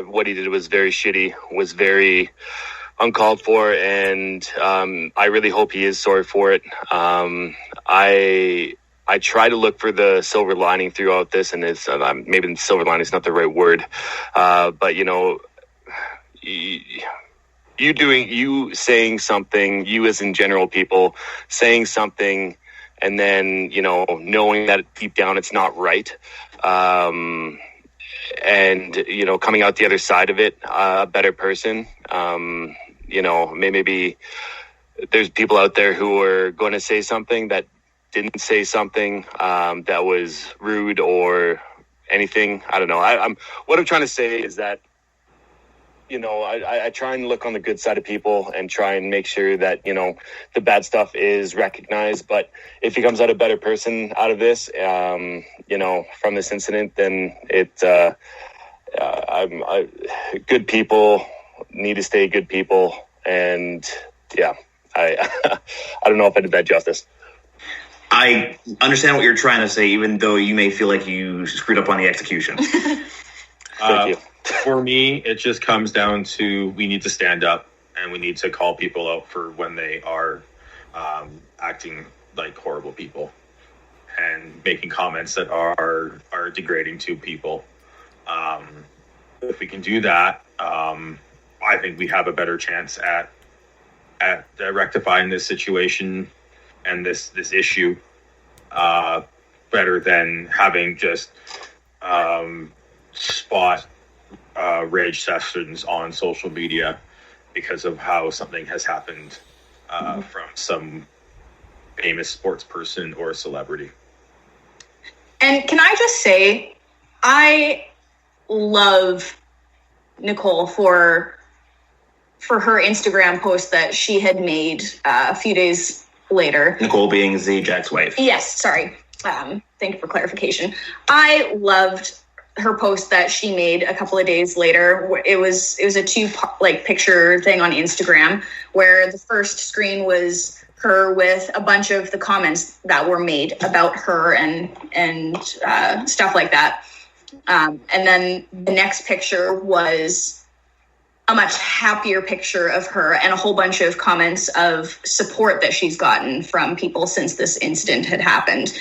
E: what he did was very shitty, was very uncalled for, and I really hope he is sorry for it. I try to look for the silver lining throughout this, and it's maybe the silver lining is not the right word, but, you know, you saying something, you as in general people saying something, and then, you know, knowing that deep down it's not right, and, you know, coming out the other side of it a better person. You know, maybe there's people out there who are going to say something that didn't say something that was rude or anything. I don't know. What I'm trying to say is that, you know, I try and look on the good side of people and try and make sure that, you know, the bad stuff is recognized. But if he comes out a better person out of this, you know, from this incident, then good people need to stay good people. And yeah, I don't know if I did that justice.
F: I understand what you're trying to say, even though you may feel like you screwed up on the execution.
E: Thank you.
C: For me, it just comes down to we need to stand up and we need to call people out for when they are acting like horrible people and making comments that are degrading to people. If we can do that, I think we have a better chance at rectifying this situation and this issue better than having just spot rage sessions on social media because of how something has happened from some famous sports person or celebrity.
G: And can I just say, I love Nicole for her Instagram post that she had made a few days later.
F: Nicole being Jack's wife.
G: Yes, sorry. Thank you for clarification. I loved her post that she made a couple of days later. It was a two picture thing on Instagram, where the first screen was her with a bunch of the comments that were made about her and stuff like that. And then the next picture was a much happier picture of her and a whole bunch of comments of support that she's gotten from people since this incident had happened.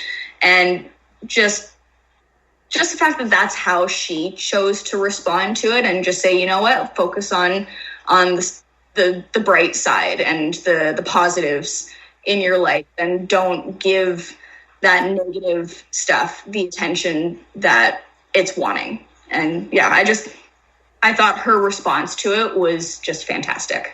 G: And just the fact that that's how she chose to respond to it and just say, you know what, focus on the bright side and the positives in your life, and don't give that negative stuff the attention that it's wanting. And yeah, I thought her response to it was just fantastic.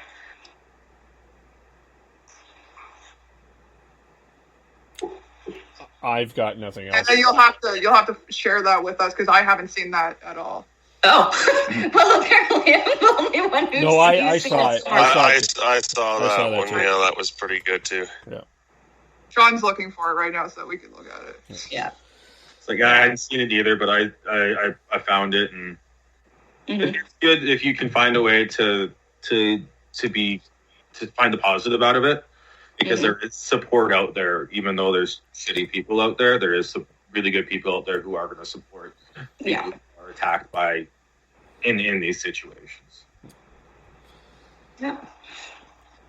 A: I've got nothing else.
D: And then you'll have to share that with us because I haven't seen that at all.
G: Oh, well, apparently I'm the only one who's
A: No, I saw it.
B: I saw that
A: that
B: one.
A: too.
B: Yeah, that was pretty good too.
A: Yeah.
D: Sean's looking for it right now so that we can look at it.
G: Yeah.
C: It's like I hadn't seen it either, but I found it, and it's good if you can find a way to find the positive out of it, because there is support out there. Even though there's shitty people out there, there is some really good people out there who are going to support people who are attacked by in these situations.
G: Yeah.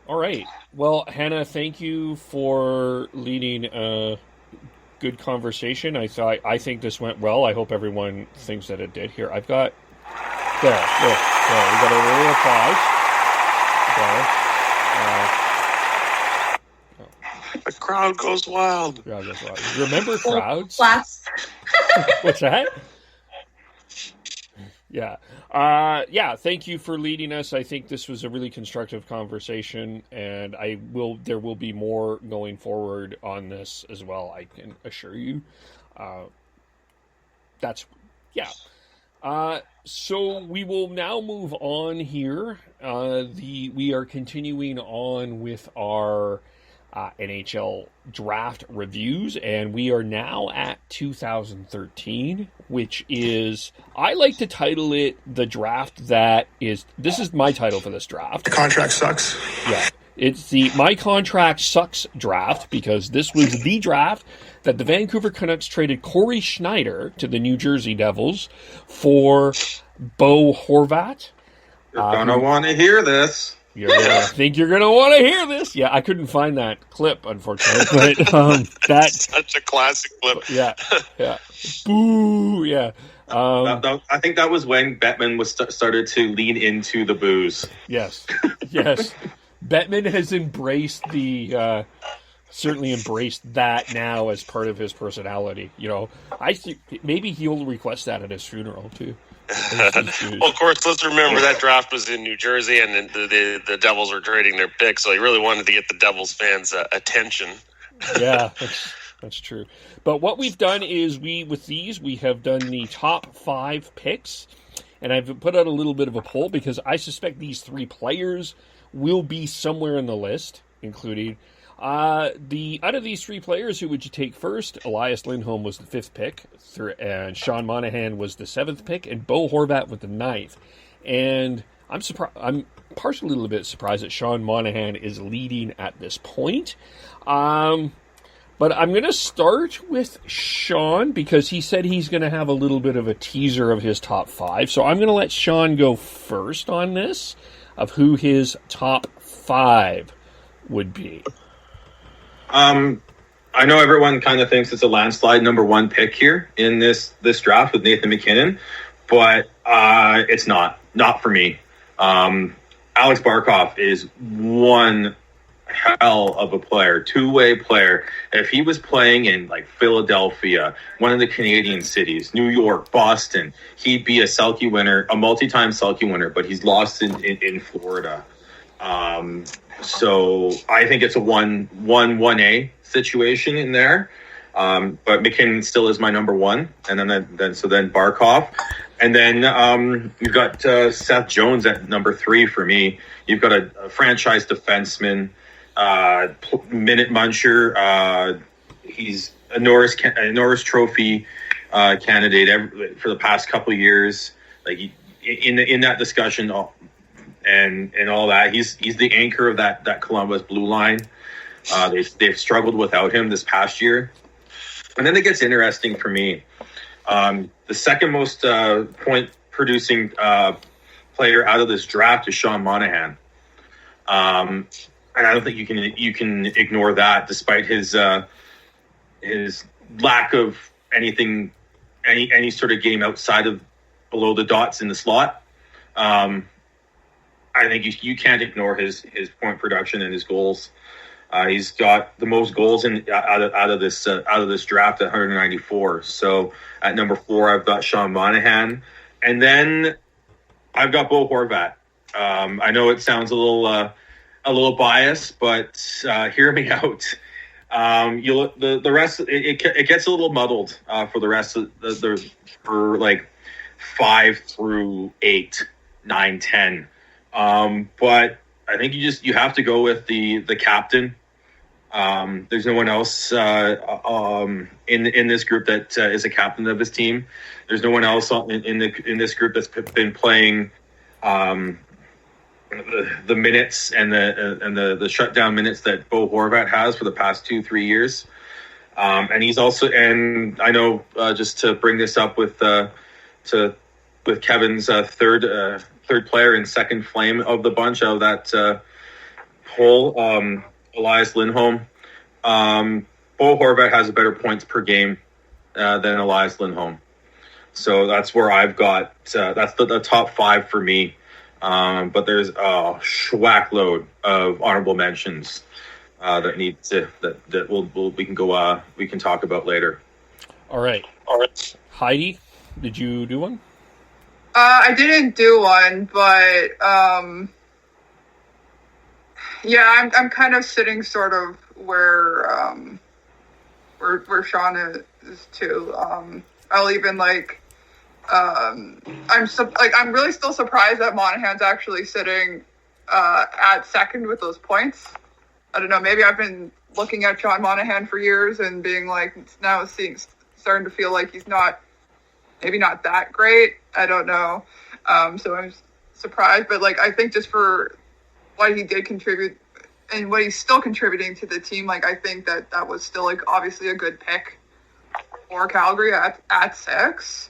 A: All right. Well, Hannah, thank you for leading a good conversation. I think this went well. I hope everyone thinks that it did. Here, I've got there. We got a little applause.
B: The crowd goes wild.
A: Remember crowds? What's that? Yeah. Thank you for leading us. I think this was a really constructive conversation, and there will be more going forward on this as well, I can assure you. So we will now move on here. We are continuing on with our NHL draft reviews, and we are now at 2013, which is, I like to title it the draft this is my title for this draft.
I: The contract sucks.
A: Yeah. It's the My Contract Sucks draft, because this was the draft that the Vancouver Canucks traded Corey Schneider to the New Jersey Devils for Bo Horvat.
C: You're going to want to hear this.
A: I think you're going to want to hear this. Yeah, I couldn't find that clip, unfortunately. But that's
B: such a classic clip.
A: Yeah. Boo. Yeah.
C: I think that was when Bettman started to lean into the booze.
A: Yes. Bettman has embraced certainly embraced that now as part of his personality. I think maybe he'll request that at his funeral too.
B: Well, of course, let's remember that draft was in New Jersey, and the Devils were trading their pick, so he really wanted to get the Devils fans' attention.
A: Yeah, that's true. But what we've done is we have done the top 5 picks, and I've put out a little bit of a poll because I suspect these 3 players will be somewhere in the list, including out of these 3 players, who would you take first? Elias Lindholm was the 5th pick, and Sean Monahan was the 7th pick, and Bo Horvat with the 9th. And I'm partially a little bit surprised that Sean Monahan is leading at this point. But I'm going to start with Sean because he said he's going to have a little bit of a teaser of his top 5. So I'm going to let Sean go first on this, of who his top 5 would be.
C: I know everyone kind of thinks it's a landslide number 1 pick here in this draft with Nathan MacKinnon, but it's not for me. Alex Barkov is one hell of a player, 2-way player. If he was playing in like Philadelphia, one of the Canadian cities, New York, Boston, he'd be a Selke winner, a multi-time Selke winner, but he's lost in Florida. So I think it's a 1A situation in there. But McKinnon still is my number 1. And then Barkov. And then you've got Seth Jones at number 3 for me. You've got a franchise defenseman, minute muncher. He's a Norris Trophy candidate for the past couple of years. Like in that discussion and all that, he's the anchor of that Columbus blue line. They've struggled without him this past year. And then it gets interesting for me. The second most point producing player out of this draft is Sean Monahan. And I don't think you can ignore that, despite his lack of any sort of game outside of below the dots in the slot. I think you can't ignore his point production and his goals. He's got the most goals out of this draft at 194. So at number 4, I've got Sean Monahan, and then I've got Bo Horvat. I know it sounds a little biased, but hear me out. You look the rest. It gets a little muddled for the rest of for like 5 through 8, 9, 10. But I think you have to go with the captain. There's no one else in this group that is a captain of his team. There's no one else in this group that's been playing the minutes and the shutdown minutes that Bo Horvat has for the past 2-3 years. And he's also, and I know just to bring this up with Kevin's third player and second flame of the bunch of that poll, Elias Lindholm. Bo Horvat has a better points per game than Elias Lindholm. So that's where I've got, that's the top 5 for me. But there's a schwack load of honorable mentions that we can talk about later. All right.
A: Heidi, did you do one?
D: I didn't do one, but yeah, I'm kind of sitting sort of where Sean is too. I'll even I'm really still surprised that Monahan's actually sitting at second with those points. I don't know. Maybe I've been looking at Sean Monahan for years and being starting to feel like he's not that great. I don't know. So I'm surprised, but I think just for what he did contribute and what he's still contributing to the team, I think that was still obviously a good pick for Calgary at 6.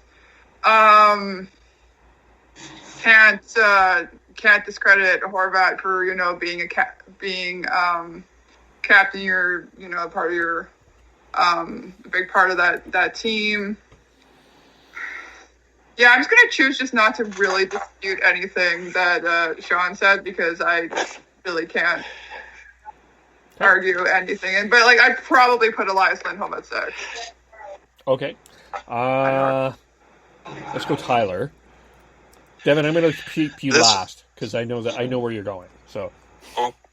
D: Can't discredit Horvat for being captain. You're part of your a big part of that team. Yeah, I'm just gonna choose just not to really dispute anything that Sean said, because I really can't argue anything. But I'd probably put Elias Lindholm at 6.
A: Okay. Let's go Tyler. Devin, I'm going to keep you last because I know where you're going. So.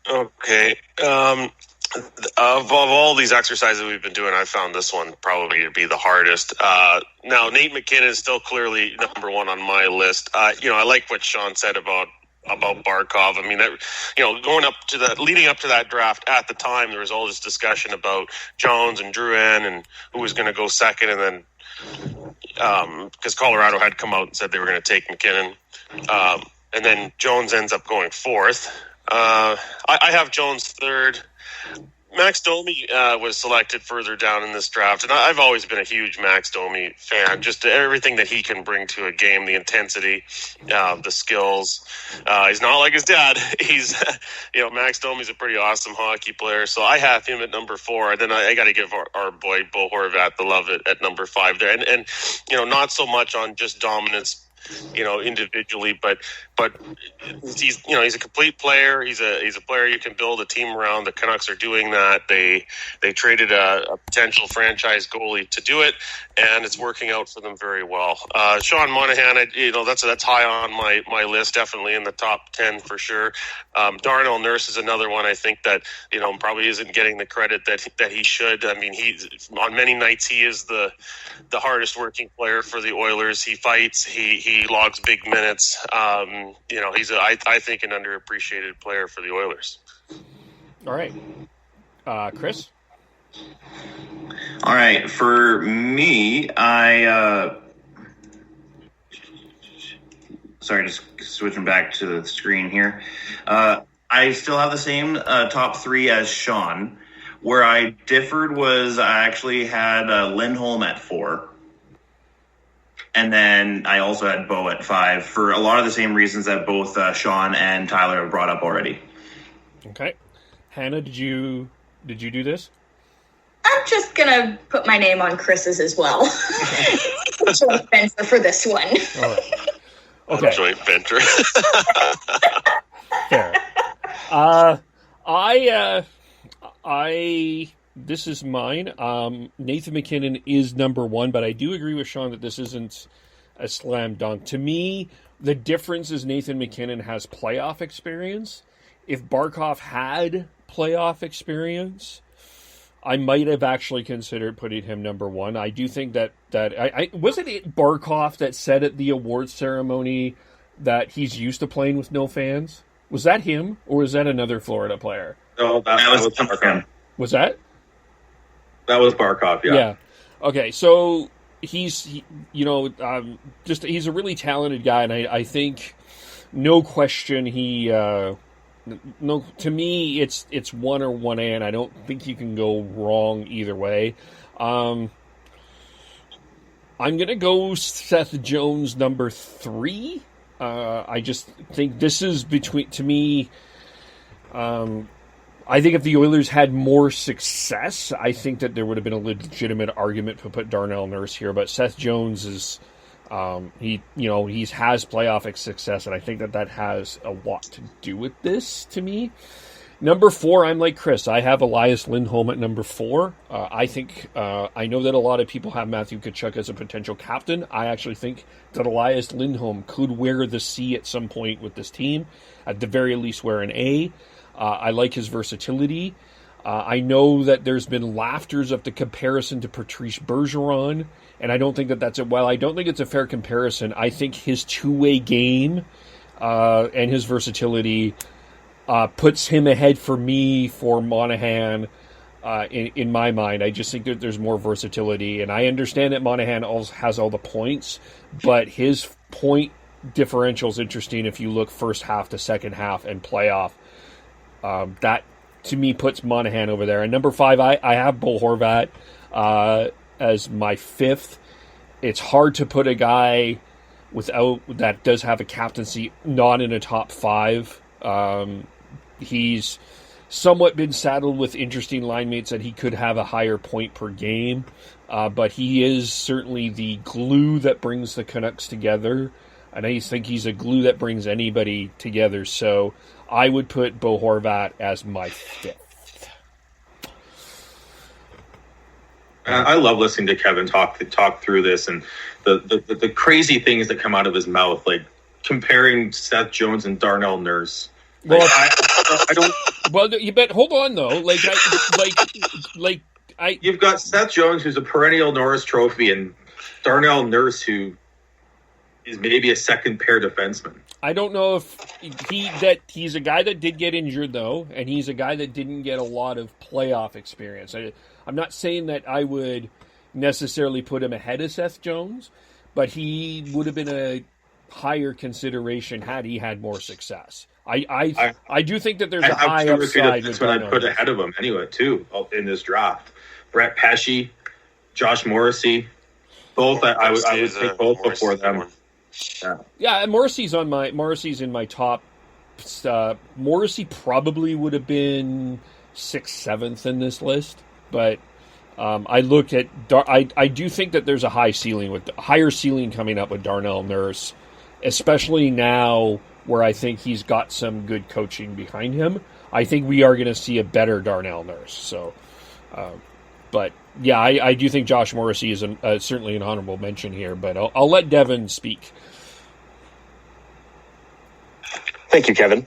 B: Okay. Of all these exercises we've been doing, I found this one probably to be the hardest. Now, Nate McKinnon is still clearly number 1 on my list. I like what Sean said about Barkov. I mean, leading up to that draft, at the time there was all this discussion about Jones and Drouin and who was going to go second, and then because Colorado had come out and said they were going to take McKinnon, and then Jones ends up going 4th. I have Jones 3rd. Max Domi was selected further down in this draft, and I've always been a huge Max Domi fan. Just everything that he can bring to a game, the intensity, the skills. He's not like his dad. He's, Max Domi's a pretty awesome hockey player, so I have him at number 4. And then I got to give our boy Bo Horvat the love at number 5 there, and not so much on just dominance, individually, but he's a complete player. He's a player you can build a team around. The Canucks are doing that. They traded a potential franchise goalie to do it, and it's working out for them very well. Sean Monahan, that's high on my list, definitely in the top 10 for sure. Darnell Nurse is another one I think that probably isn't getting the credit that he should. I mean, on many nights he is the hardest working player for the Oilers. He fights. He logs big minutes. He's I think an underappreciated player for the Oilers.
A: All right. Chris?
F: All right. For me, sorry, just switching back to the screen here. I still have the same top 3 as Sean. Where I differed was I actually had Lindholm at 4. And then I also had Bo at 5 for a lot of the same reasons that both Sean and Tyler have brought up already.
A: Okay. Hannah, did you do this?
G: I'm just going to put my name on Chris's as well. Joint venture for this one.
A: All right. Okay.
B: Joint venture.
A: Fair. This is mine. Nathan McKinnon is number 1, but I do agree with Sean that this isn't a slam dunk. To me, the difference is Nathan McKinnon has playoff experience. If Barkov had playoff experience, I might have actually considered putting him number 1. I do think that I wasn't it Barkov that said at the awards ceremony that he's used to playing with no fans? Was that him, or was that another Florida player?
C: No, that was Barkov.
A: Was that?
C: That was Barkov, yeah.
A: Yeah. Okay, so he's a really talented guy, and I think no question to me it's 1 or 1A, and I don't think you can go wrong either way. I'm gonna go Seth Jones number 3. I just think this is to me. I think if the Oilers had more success, I think that there would have been a legitimate argument to put Darnell Nurse here. But Seth Jones is, he has playoff success, and I think that has a lot to do with this to me. Number 4, I'm like Chris. I have Elias Lindholm at number 4. I think, I know that a lot of people have Matthew Tkachuk as a potential captain. I actually think that Elias Lindholm could wear the C at some point with this team, at the very least wear an A. I like his versatility. I know that there's been laughters of the comparison to Patrice Bergeron, and I don't think that's I don't think it's a fair comparison. I think his two-way game and his versatility puts him ahead for me for Monahan in my mind. I just think that there's more versatility, and I understand that Monahan also has all the points, but his point differential is interesting if you look first half to second half and playoff. That, to me, puts Monahan over there. And number 5, I have Bo Horvat as my 5th. It's hard to put a guy that does have a captaincy not in a top 5. He's somewhat been saddled with interesting line mates that he could have a higher point per game, but he is certainly the glue that brings the Canucks together. And I think he's a glue that brings anybody together. So I would put Bo Horvat as my 5th.
C: I love listening to Kevin talk through this and the crazy things that come out of his mouth, like comparing Seth Jones and Darnell Nurse.
A: Well,
C: I don't.
A: Well, you bet. Hold on though.
C: You've got Seth Jones, who's a perennial Norris Trophy, and Darnell Nurse, who is maybe a second pair defenseman.
A: I don't know if he's a guy that did get injured though, and he's a guy that didn't get a lot of playoff experience. I'm not saying that I would necessarily put him ahead of Seth Jones, but he would have been a higher consideration had he had more success. I do think that there's a high upside.
C: That's what I put ahead of him anyway too in this draft. Brett Pesce, Josh Morrissey, both. I would take both before them.
A: Yeah, and Morrissey's in my top. Morrissey probably would have been 6th, 7th in this list, but I look at I do think that there's a higher ceiling coming up with Darnell Nurse, especially now where I think he's got some good coaching behind him. I think we are going to see a better Darnell Nurse. So, but yeah, I do think Josh Morrissey is certainly an honorable mention here. But I'll let Devin speak.
E: Thank you, Kevin.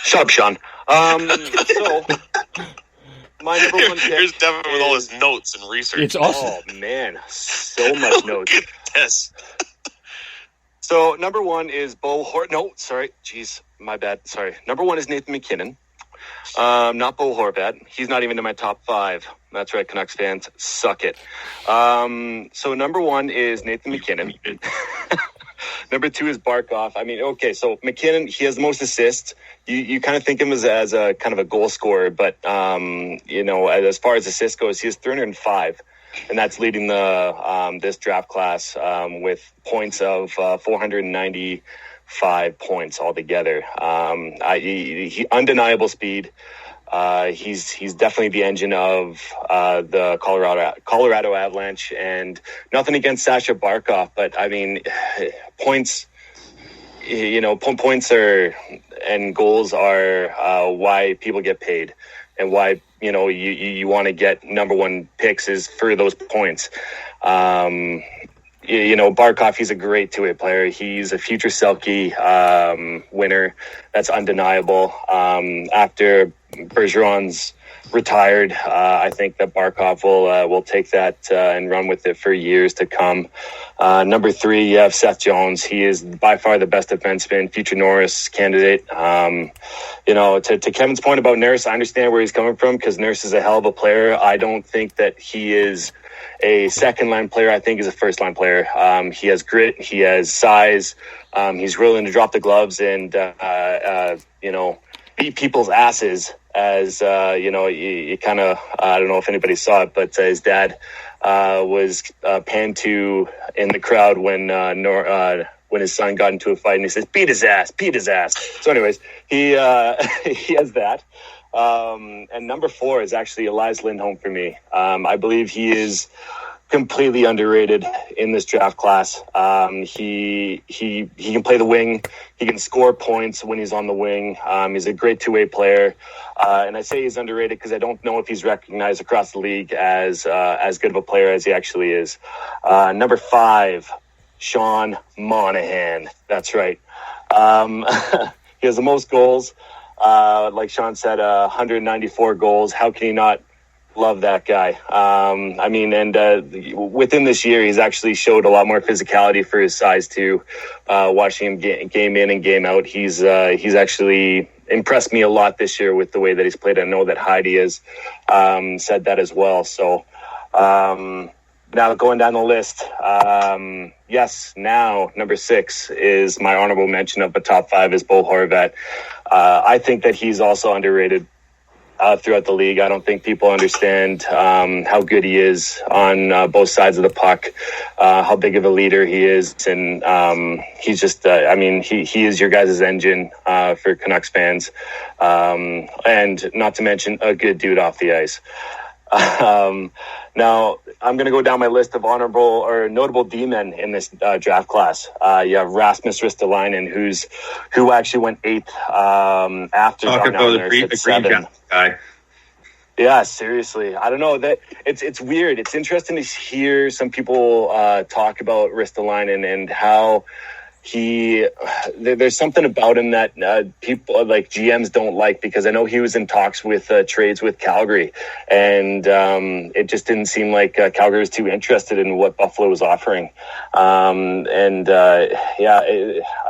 E: Shut up, Sean. So my number 1 pick.
B: Here's Devin with all his notes and research.
A: It's awesome.
E: Oh man, so much notes.
B: Look at this.
E: So number 1 is my bad. Sorry. Number 1 is Nathan McKinnon. Not Bo Horvat. He's not even in my top 5. That's right, Canucks fans, suck it. So number 1 is Nathan McKinnon. Number 2 is Barkov. I mean, okay, so McKinnon, he has the most assists. You kind of think him as a kind of a goal scorer, but as far as assists goes, he has 305. And that's leading this draft class with points of 495 points altogether. He undeniable speed. He's definitely the engine of the Colorado Avalanche, and nothing against Sasha Barkov, but I mean, points. Points and goals are why people get paid, and why you want to get number 1 picks is for those points. Barkov, he's a great two-way player. He's a future Selke winner. That's undeniable. After Bergeron's retired. I think that Barkov will take that and run with it for years to come. Number 3, you have Seth Jones. He is by far the best defenseman, future Norris candidate. To Kevin's point about Nurse, I understand where he's coming from because Nurse is a hell of a player. I don't think that he is a second-line player. I think he's a first-line player. He has grit. He has size. He's willing to drop the gloves and, beat people's asses as, you kind of, I don't know if anybody saw it, but his dad was panned to in the crowd when his son got into a fight, and he says, beat his ass. So anyways, he has that. And number 4 is actually Elias Lindholm for me. I believe he is completely underrated in this draft class. He can play the wing. He can score points when he's on the wing. He's a great two-way player. And I say he's underrated because I don't know if he's recognized across the league as good of a player as he actually is. Number 5, Sean Monahan. That's right. He has the most goals. Like Sean said, 194 goals. How can you not love that guy? Within this year, he's actually showed a lot more physicality for his size too. Watching him game in and game out, he's actually impressed me a lot this year with the way that he's played. I know that Heidi has said that as well. So now going down the list, number 6 is my honorable mention of the top 5 is Bo Horvat. I think that he's also underrated throughout the league. I don't think people understand how good he is on both sides of the puck, how big of a leader he is. And he's just, he is your guys' engine for Canucks fans. And not to mention a good dude off the ice. Now, I'm going to go down my list of honorable or notable D-men in this draft class. You have Rasmus Ristolainen, who actually went 8th after
C: Talk
E: John
C: about
E: Elner at 7.
C: Guy.
E: Yeah, seriously. I don't know. That it's weird. It's interesting to hear some people talk about Ristolainen and how there's something about him that people like GMs don't like, because I know he was in talks with trades with Calgary, and it just didn't seem like Calgary was too interested in what Buffalo was offering. I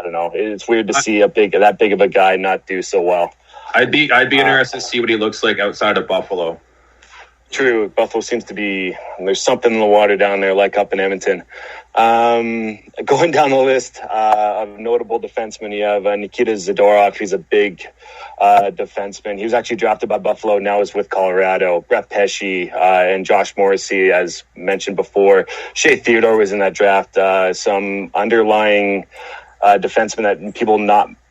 E: don't know. It's weird to see that big of a guy not do so well.
C: I'd be interested to see what he looks like outside of Buffalo.
E: True. Buffalo seems to be, there's something in the water down there, like up in Edmonton. Going down the list of notable defensemen, you have Nikita Zadorov. He's a big defenseman. He was actually drafted by Buffalo, now is with Colorado. Brett Pesce and Josh Morrissey, as mentioned before. Shea Theodore was in that draft. Some underlying defensemen that people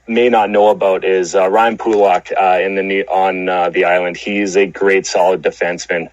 E: may not know about is Ryan Pulak on the island. He's a great, solid defenseman.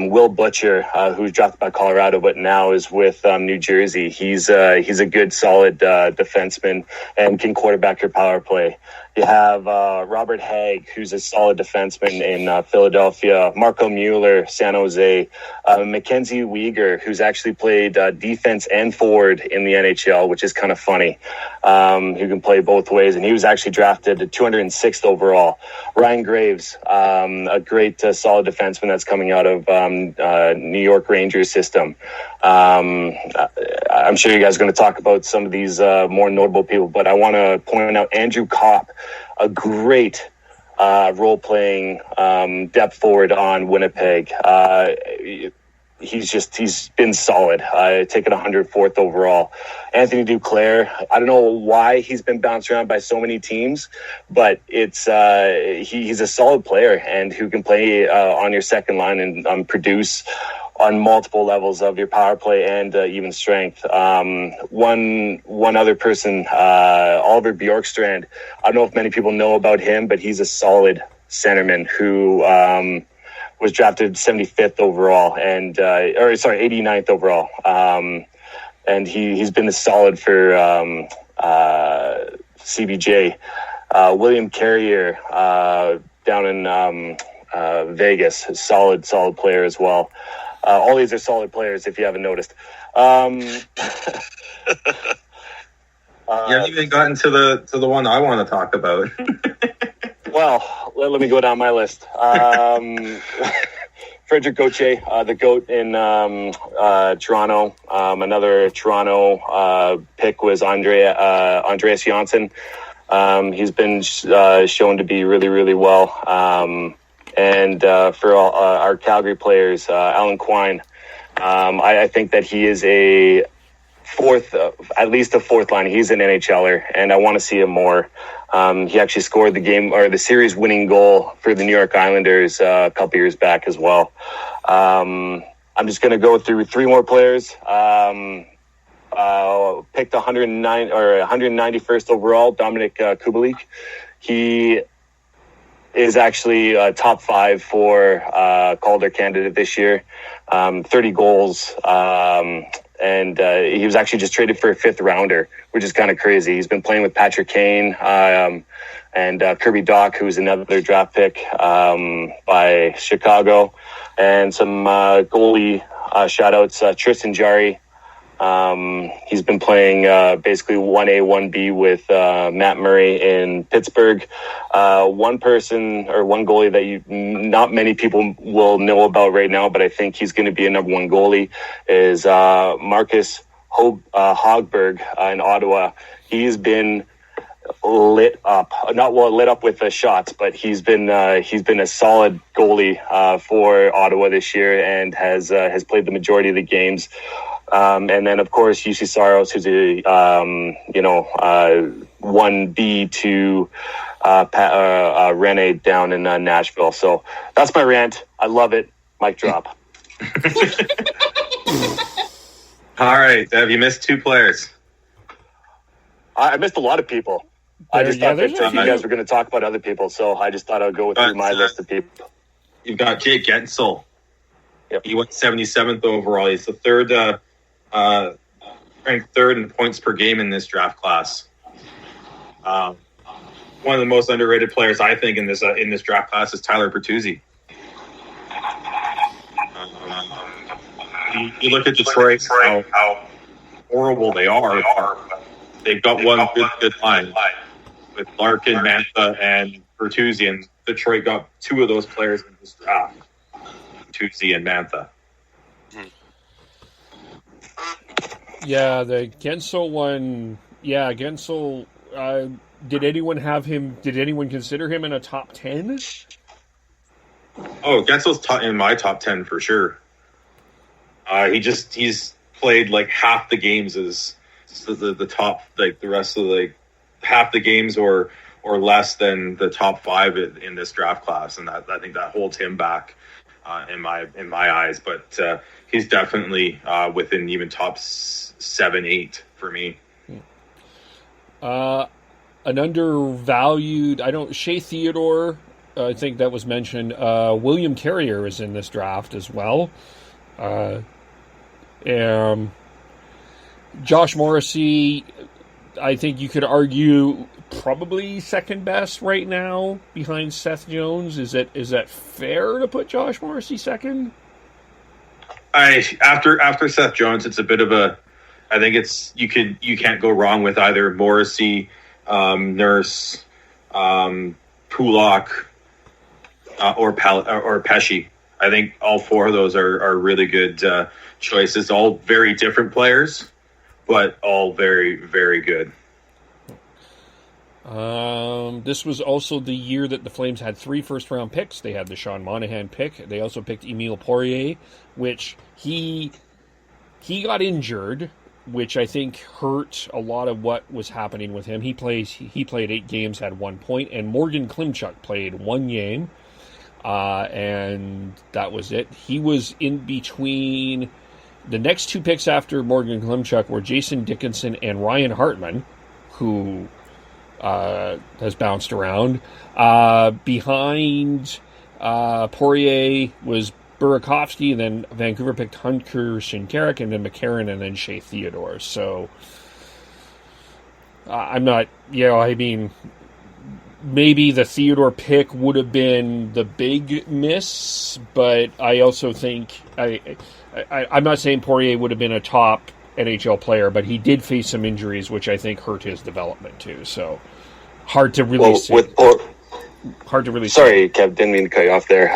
E: Will Butcher, who's drafted by Colorado but now is with New Jersey. He's a good, solid defenseman and can quarterback your power play. You have Robert Haig, who's a solid defenseman in Philadelphia. Marco Mueller, San Jose. Mackenzie Weegar, who's actually played defense and forward in the NHL, which is kind of funny. Who can play both ways. And he was actually drafted 206th overall. Ryan Graves, a great solid defenseman that's coming out of New York Rangers system. I'm sure you guys are going to talk about some of these more notable people, but I want to point out Andrew Kopp, a great role-playing depth forward on Winnipeg. He's been solid. Taken 104th overall. Anthony Duclair, I don't know why he's been bounced around by so many teams, but it's he's a solid player and who can play on your second line and produce on multiple levels of your power play and even strength. One other person, Oliver Bjorkstrand. I don't know if many people know about him, but he's a solid centerman who was drafted 75th overall 89th overall. And he's been solid for CBJ. William Carrier down in Vegas, a solid player as well. All these are solid players, if you haven't noticed.
C: You haven't even gotten to the one I want to talk about.
E: Well, let me go down my list. Frederick Gauthier, the GOAT in Toronto. Another Toronto pick was Andreas Janssen. He's been shown to be really, really well. And for all, our Calgary players, Alan Quine, I think that he is at least a fourth line. He's an NHLer, and I want to see him more. He actually scored the series winning goal for the New York Islanders a couple years back as well. I'm just going to go through three more players. Picked 191st overall, Dominik Kubalik. He is actually top 5 for Calder candidate this year. 30 goals. And he was actually just traded for a 5th rounder, which is kind of crazy. He's been playing with Patrick Kane and Kirby Dach, who's another draft pick by Chicago. And some goalie shout-outs, Tristan Jarry. He's been playing basically 1A, 1B with Matt Murray in Pittsburgh. One goalie that not many people will know about right now, but I think he's going to be a number 1 goalie, is Marcus Hogberg in Ottawa. He's been lit up with the shots, but he's been a solid goalie for Ottawa this year and has played the majority of the games. And then, of course, UC Saros, who's a 1B to Rene down in Nashville. So that's my rant. I love it. Mic drop.
C: All right, Dev, you missed 2 players.
E: I missed a lot of people. I just thought that you guys were going to talk about other people, so I just thought I would go through my list of people.
C: You've got Jake Gensel.
E: Yep.
C: He went 77th overall. He's the ranked 3rd in points per game in this draft class. One of the most underrated players, I think, in this draft class is Tyler Bertuzzi. You look at Detroit, how horrible they are. They've got one good line with Larkin, Mantha, and Bertuzzi, and Detroit got 2 of those players in this draft, Bertuzzi and Mantha.
A: Yeah, the Gensel one. Yeah, Gensel. Did anyone consider him in a top 10?
C: Oh, Gensel's in my top 10 for sure. He's played like half the games as the top, like the rest of half the games or less than the top 5 in this draft class, and I think that holds him back in my eyes. But he's definitely within even top 7, 8 for me.
A: An undervalued, Shea Theodore, I think that was mentioned. William Carrier is in this draft as well. Josh Morrissey, I think you could argue probably second best right now behind Seth Jones. Is that fair to put Josh Morrissey second?
C: After Seth Jones, it's a bit of a. I think it's you can't go wrong with either Morrissey, Nurse, Pulak, or Pesci. I think all 4 of those are really good choices. All very different players, but all very, very good.
A: This was also the year that the Flames had 3 first-round picks. They had the Sean Monahan pick. They also picked Emile Poirier, which he got injured, which I think hurt a lot of what was happening with him. He played 8 games, had 1 point, and Morgan Klimchuk played 1 game, and that was it. He was in between. The next 2 picks after Morgan Klimchuk were Jason Dickinson and Ryan Hartman, who has bounced around. Behind Poirier was Burakovsky, and then Vancouver picked Hunter Shinkaruk, and then McCarron, and then Shea Theodore. So I'm not, maybe the Theodore pick would have been the big miss, but I also think I'm not saying Poirier would have been a top NHL player, but he did face some injuries, which I think hurt his development too. So hard to really say. hard to really
E: Sorry, Kev, didn't mean to cut you off there.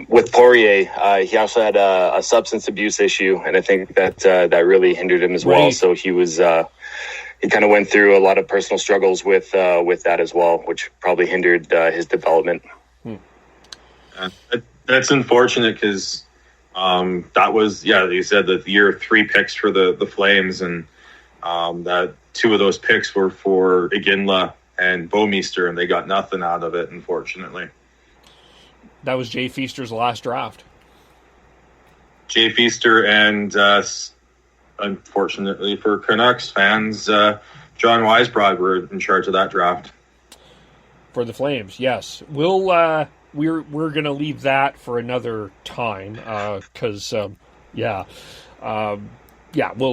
E: With Poirier, he also had a substance abuse issue, and I think that really hindered him as well.
A: Right.
E: So he was he kind of went through a lot of personal struggles with that as well, which probably hindered his development.
C: That's unfortunate because that was, you said the year 3 picks for the Flames, and that 2 of those picks were for Iginla and Bouwmeester, and they got nothing out of it, unfortunately.
A: That was Jay Feaster's last draft.
C: Jay Feaster and, unfortunately for Canucks fans, John Weisbrod were in charge of that draft.
A: For the Flames, yes. We're going to leave that for another time because, we'll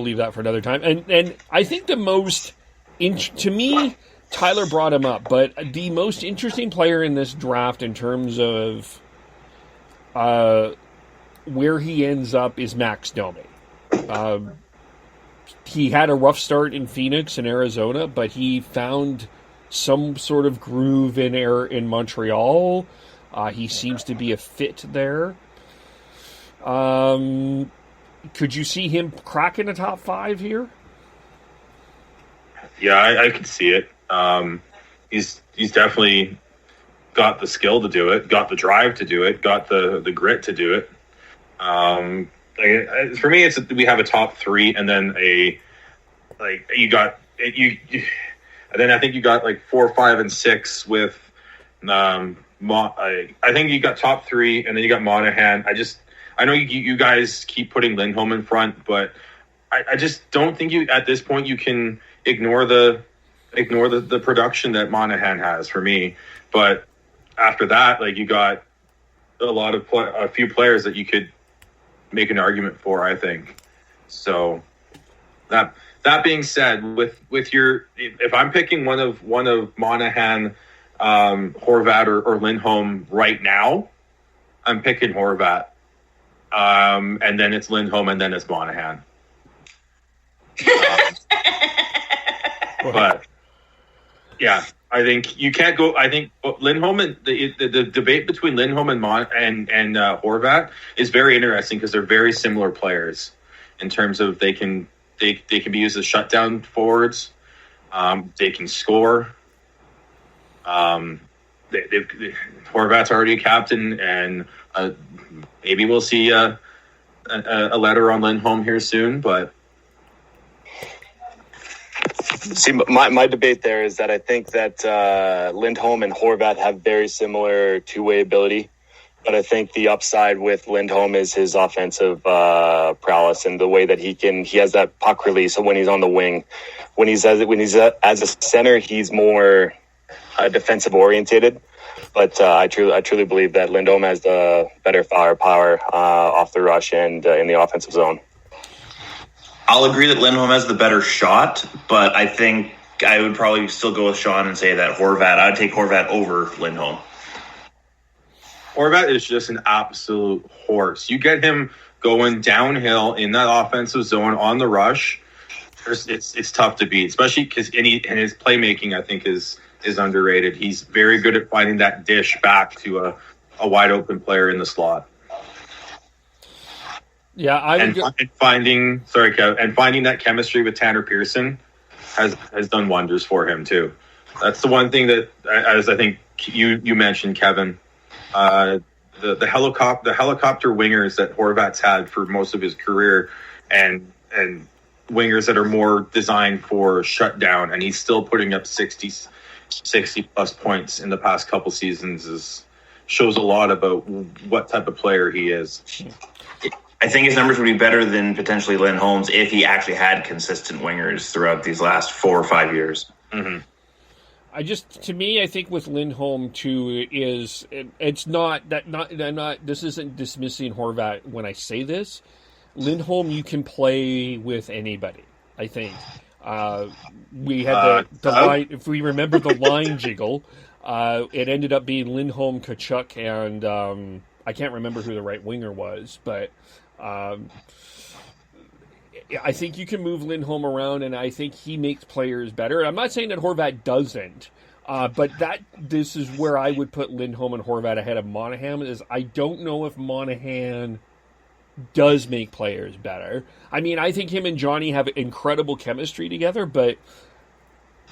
A: leave that for another time. And I think the most, to me, Tyler brought him up, but the most interesting player in this draft in terms of where he ends up is Max Domi. He had a rough start in Phoenix and Arizona, but he found some sort of groove in Montreal. He seems to be a fit there. Could you see him cracking a top 5 here?
C: Yeah, I could see it. He's definitely got the skill to do it, got the drive to do it, got the grit to do it. For me, we have a top 3, and then and then I think you got 4, 5, and 6 with. I think you got top 3, and then you got Monahan. I know you guys keep putting Lindholm in front, but I just don't think at this point you can ignore the production that Monahan has for me. But after that, you got a few players that you could make an argument for, I think. So that being said, if I'm picking one of Monahan, Horvat or Lindholm right now, I'm picking Horvat. And then it's Lindholm, and then it's Monahan. But yeah, I think you can't go. I think Lindholm and the debate between Lindholm and Horvat is very interesting because they're very similar players in terms of they can be used as shutdown forwards. They can score. Horvat's already a captain, and maybe we'll see a letter on Lindholm here soon. But
E: see, my debate there is that I think that Lindholm and Horvat have very similar two-way ability, but I think the upside with Lindholm is his offensive prowess and the way that he has that puck release. So when he's on the wing, when he's as a center, he's more defensive orientated. But I truly believe that Lindholm has the better firepower off the rush and in the offensive zone.
F: I'll agree that Lindholm has the better shot, but I think I would probably still go with Sean and say that I'd take Horvat over Lindholm.
C: Horvat is just an absolute horse. You get him going downhill in that offensive zone on the rush, it's tough to beat, especially because and his playmaking, I think, is underrated. He's very good at finding that dish back to a wide open player in the slot.
A: Yeah,
C: finding that chemistry with Tanner Pearson has done wonders for him too. That's the one thing that, as I think you mentioned, Kevin, the helicopter wingers that Horvat's had for most of his career, and wingers that are more designed for shutdown, and he's still putting up 60 plus points in the past couple seasons shows a lot about what type of player he is.
F: I think his numbers would be better than potentially Lindholm's if he actually had consistent wingers throughout these last 4 or 5 years.
C: Mm-hmm.
A: I think with Lindholm too is it's not that I'm not. This isn't dismissing Horvat when I say this. Lindholm, you can play with anybody. I think we had the line. If we remember the line jiggle, it ended up being Lindholm, Tkachuk, and I can't remember who the right winger was, but. I think you can move Lindholm around, and I think he makes players better. I'm not saying that Horvat doesn't, But this is where I would put Lindholm and Horvat ahead of Monahan. Is I don't know if Monahan does make players better. I mean, I think him and Johnny have incredible chemistry together, but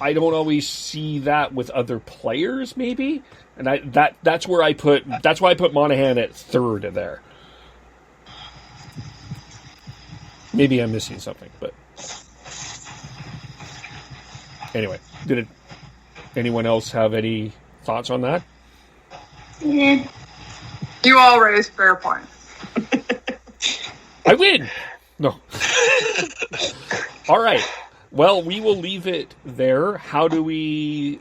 A: I don't always see that with other players, maybe. And that's why I put Monahan at third there. Maybe I'm missing something, but anyway, anyone else have any thoughts on that?
D: You all raised fair points.
A: I win. No. All right. Well, we will leave it there. How do we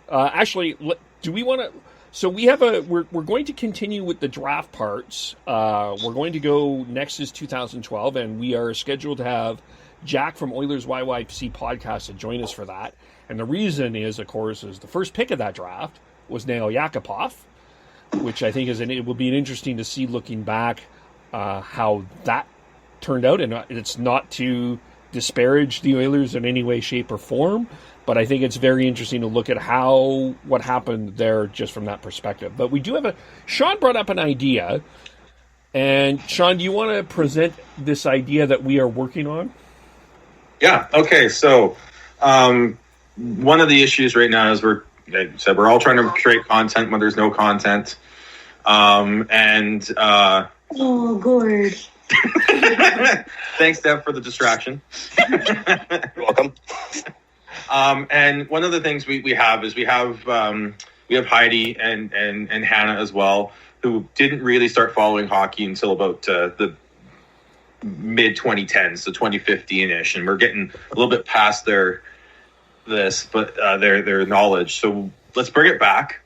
A: do we want to? So we have we're going to continue with the draft parts. We're going to go next is 2012, and we are scheduled to have Jack from Oilers YYC podcast to join us for that. And the reason is, of course, is the first pick of that draft was Nail Yakupov, which I think it will be interesting to see looking back how that turned out. And it's not to disparage the Oilers in any way, shape, or form, but I think it's very interesting to look at what happened there just from that perspective. But we do have Sean brought up an idea, and Sean, do you want to present this idea that we are working on?
C: Yeah. Okay. So, one of the issues right now is we're all trying to create content when there's no content. Oh,
G: Gord.
C: Thanks, Deb, for the distraction.
E: You're welcome.
C: And one of the things we have is we have Heidi and Hannah as well, who didn't really start following hockey until about the mid 2010s, so 2015-ish, and we're getting a little bit past their knowledge. So let's bring it back,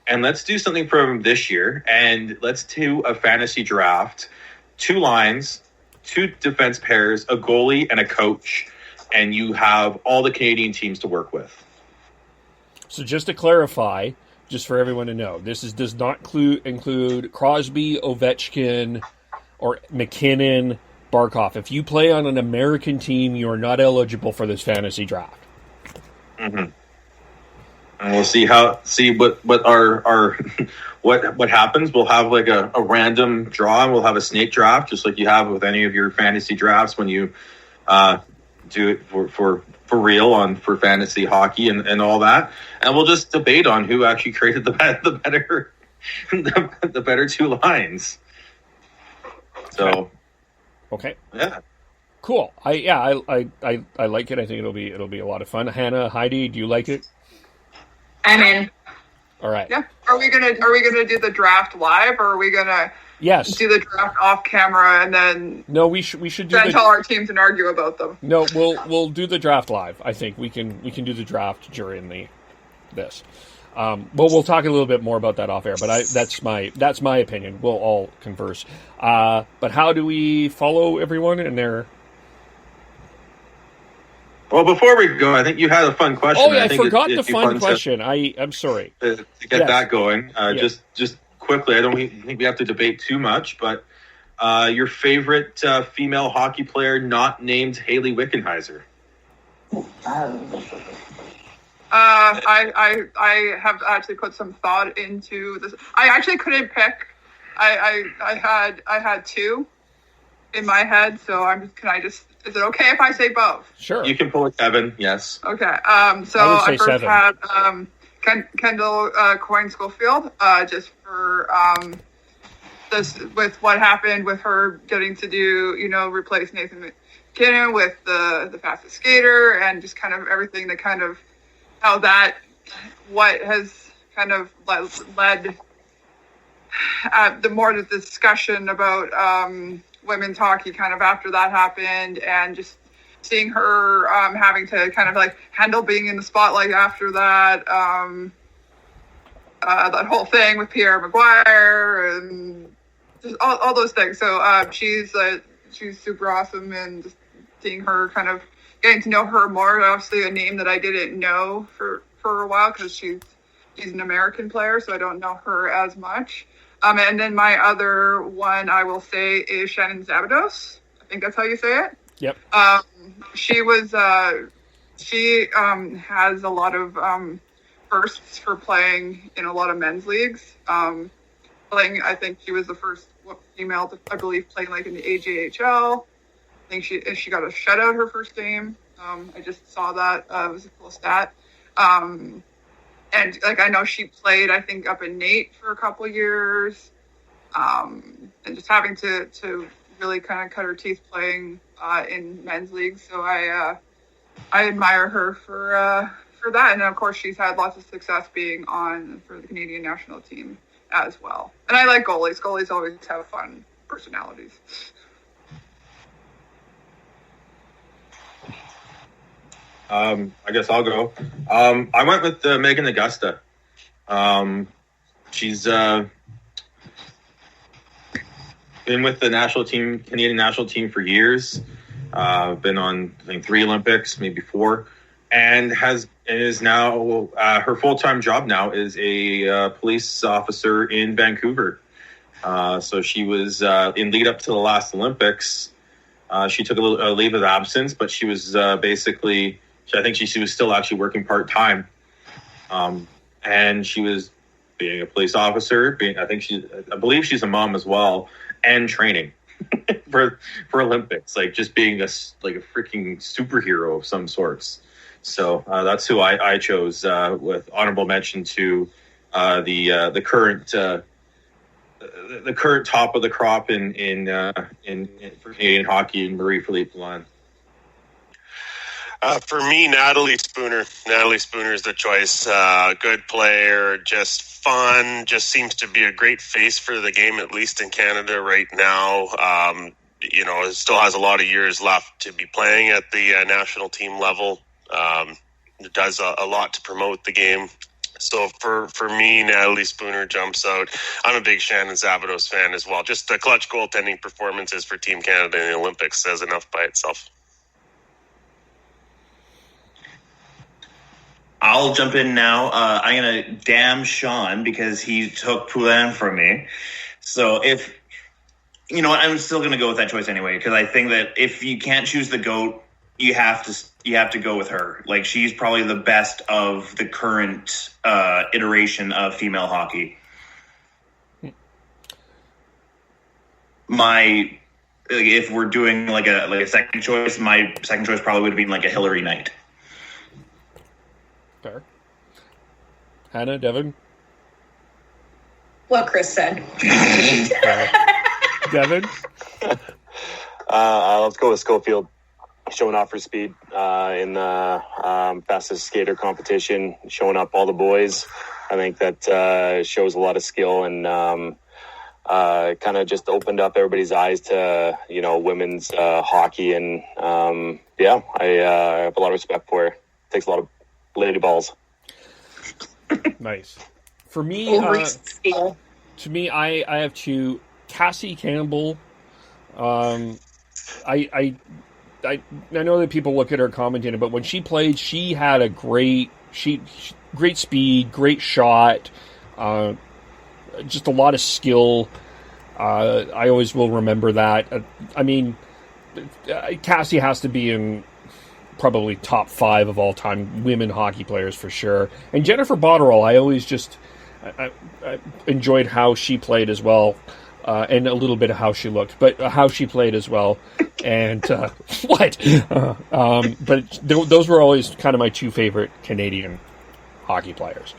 C: and let's do something from this year, and let's do a fantasy draft, 2 lines, 2 defense pairs, a goalie, and a coach, and you have all the Canadian teams to work with.
A: So just to clarify, just for everyone to know, this does not include Crosby, Ovechkin, or McKinnon, Barkov. If you play on an American team, you are not eligible for this fantasy draft.
C: Mm-hmm. And we'll see what our what happens. We'll have like a random draw, and we'll have a snake draft, just like you have with any of your fantasy drafts when you do it for real for fantasy hockey and all that. And we'll just debate on who actually created the better 2 lines. So,
A: okay,
C: yeah,
A: cool. I like it. I think it'll be a lot of fun. Hannah, Heidi, do you like it?
G: I'm in.
A: All right.
D: Yeah. Are we gonna do the draft live, or are we gonna do the draft off camera and then
A: we should
D: tell our teams and argue about them?
A: No, we'll do the draft live. I think we can do the draft during this. We'll talk a little bit more about that off air, but that's my opinion. We'll all converse. But how do we follow everyone in their?
C: Well, before we go, I think you had a fun question.
A: Oh, yeah, I forgot the fun question. I'm sorry.
C: To get that going, just quickly, I don't think we have to debate too much, but your favorite female hockey player not named Haley Wickenheiser?
D: I have actually put some thought into this. I actually couldn't pick. I had 2 in my head, so is it okay if I say both?
A: Sure.
C: You can pull a Kevin, yes.
D: Okay. So I first
A: 7.
D: had Kendall Coyne Schofield, just for this with what happened with her getting to do, replace Nathan McKinnon with the fastest skater, and just kind of everything that kind of what has kind of led the discussion about women's hockey kind of after that happened, and just seeing her having to kind of like handle being in the spotlight after that, that whole thing with Pierre Maguire and just all those things. So she's super awesome, and just seeing her kind of getting to know her more. Obviously a name that I didn't know for a while because she's an American player, so I don't know her as much. And then my other one I will say is Shannon Zabados. I think that's how you say it.
A: Yep.
D: She has a lot of firsts for playing in a lot of men's leagues. I think she was the first female to, I believe, play like in the AJHL. I think she got a shutout her first game. I just saw that. It was a cool stat. And like I know she played, I think, up in Nate for a couple years. And just having to really kind of cut her teeth playing in men's leagues. So I admire her for that. And of course, she's had lots of success being on for the Canadian national team as well. And I like goalies. Goalies always have fun personalities.
C: I guess I'll go. I went with Megan Augusta. She's been with the national team, Canadian national team, for years. Been on, I think, 3 Olympics, maybe 4, and is now her full-time job now is a police officer in Vancouver. So she was in lead up to the last Olympics. She took a leave of absence, but she was basically. I think she was still actually working part-time. And she was being a police officer. I believe she's a mom as well, and training for Olympics, like just being a freaking superhero of some sorts. So that's who I chose with honorable mention to the current top of the crop in for Canadian hockey, and Marie-Philippe Poulin.
B: For me, Natalie Spooner. Natalie Spooner is the choice. Good player, just fun, just seems to be a great face for the game, at least in Canada right now. Still has a lot of years left to be playing at the national team level. Does a lot to promote the game. So for me, Natalie Spooner jumps out. I'm a big Shannon Zavados fan as well. Just the clutch goaltending performances for Team Canada in the Olympics says enough by itself.
F: I'll jump in now. I'm going to damn Sean because he took Poulin from me. So if, you know what, I'm still going to go with that choice anyway, because I think that if you can't choose the GOAT, you have to go with her. Like, she's probably the best of the current iteration of female hockey. If we're doing like a second choice, my second choice probably would have been like a Hillary Knight.
A: Fair. Hannah, Devin?
G: What Chris said.
A: Devin?
E: Let's go with Schofield. Showing off her speed in the fastest skater competition, showing up all the boys. I think that shows a lot of skill and kind of just opened up everybody's eyes to, women's hockey. And I have a lot of respect for her. Takes a lot of lady balls.
A: Nice. For me, to me, I have two. Cassie Campbell. I know that people look at her commentating, but when she played, she had a great speed, great shot, just a lot of skill. I always will remember that. Cassie has to be in probably top 5 of all time women hockey players for sure. And Jennifer Botterill, I always just I enjoyed how she played as well. And a little bit of how she looked, but how she played as well. And but those were always kind of my 2 favorite Canadian hockey players.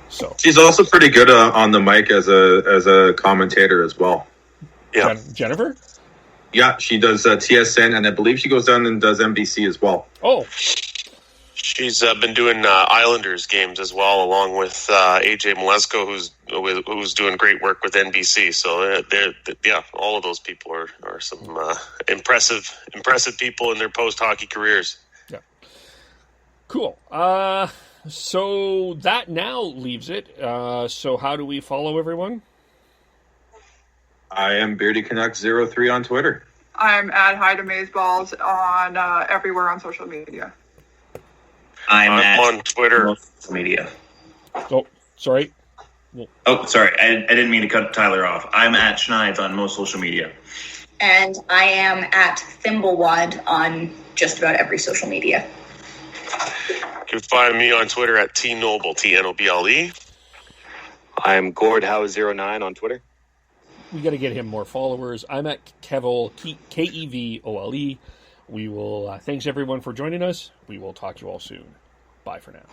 A: So
C: she's also pretty good on the mic as a commentator as well.
B: Yeah,
A: Jennifer.
C: Yeah, she does TSN, and I believe she goes down and does NBC as well.
A: Oh.
B: She's been doing Islanders games as well, along with AJ Malesko, who's doing great work with NBC. So all of those people are some impressive people in their post hockey careers.
A: Yeah, cool. So that now leaves it. So how do we follow everyone?
C: I am Beardy Canucks 03 on Twitter.
D: I'm at Hyde Amazeballs on everywhere on social media.
F: I'm
B: on Twitter.
F: Social media.
A: Oh, sorry.
F: Oh, sorry. I didn't mean to cut Tyler off. I'm at Schneids on most social media.
G: And I am at Thimblewad on just about every social media.
B: You can find me on Twitter at tnoble, T-N-O-B-L-E.
E: I'm Gordhowe09 on Twitter.
A: We got to get him more followers. I'm at Kevole, Kevole. We will, thanks everyone for joining us. We will talk to you all soon. Bye for now.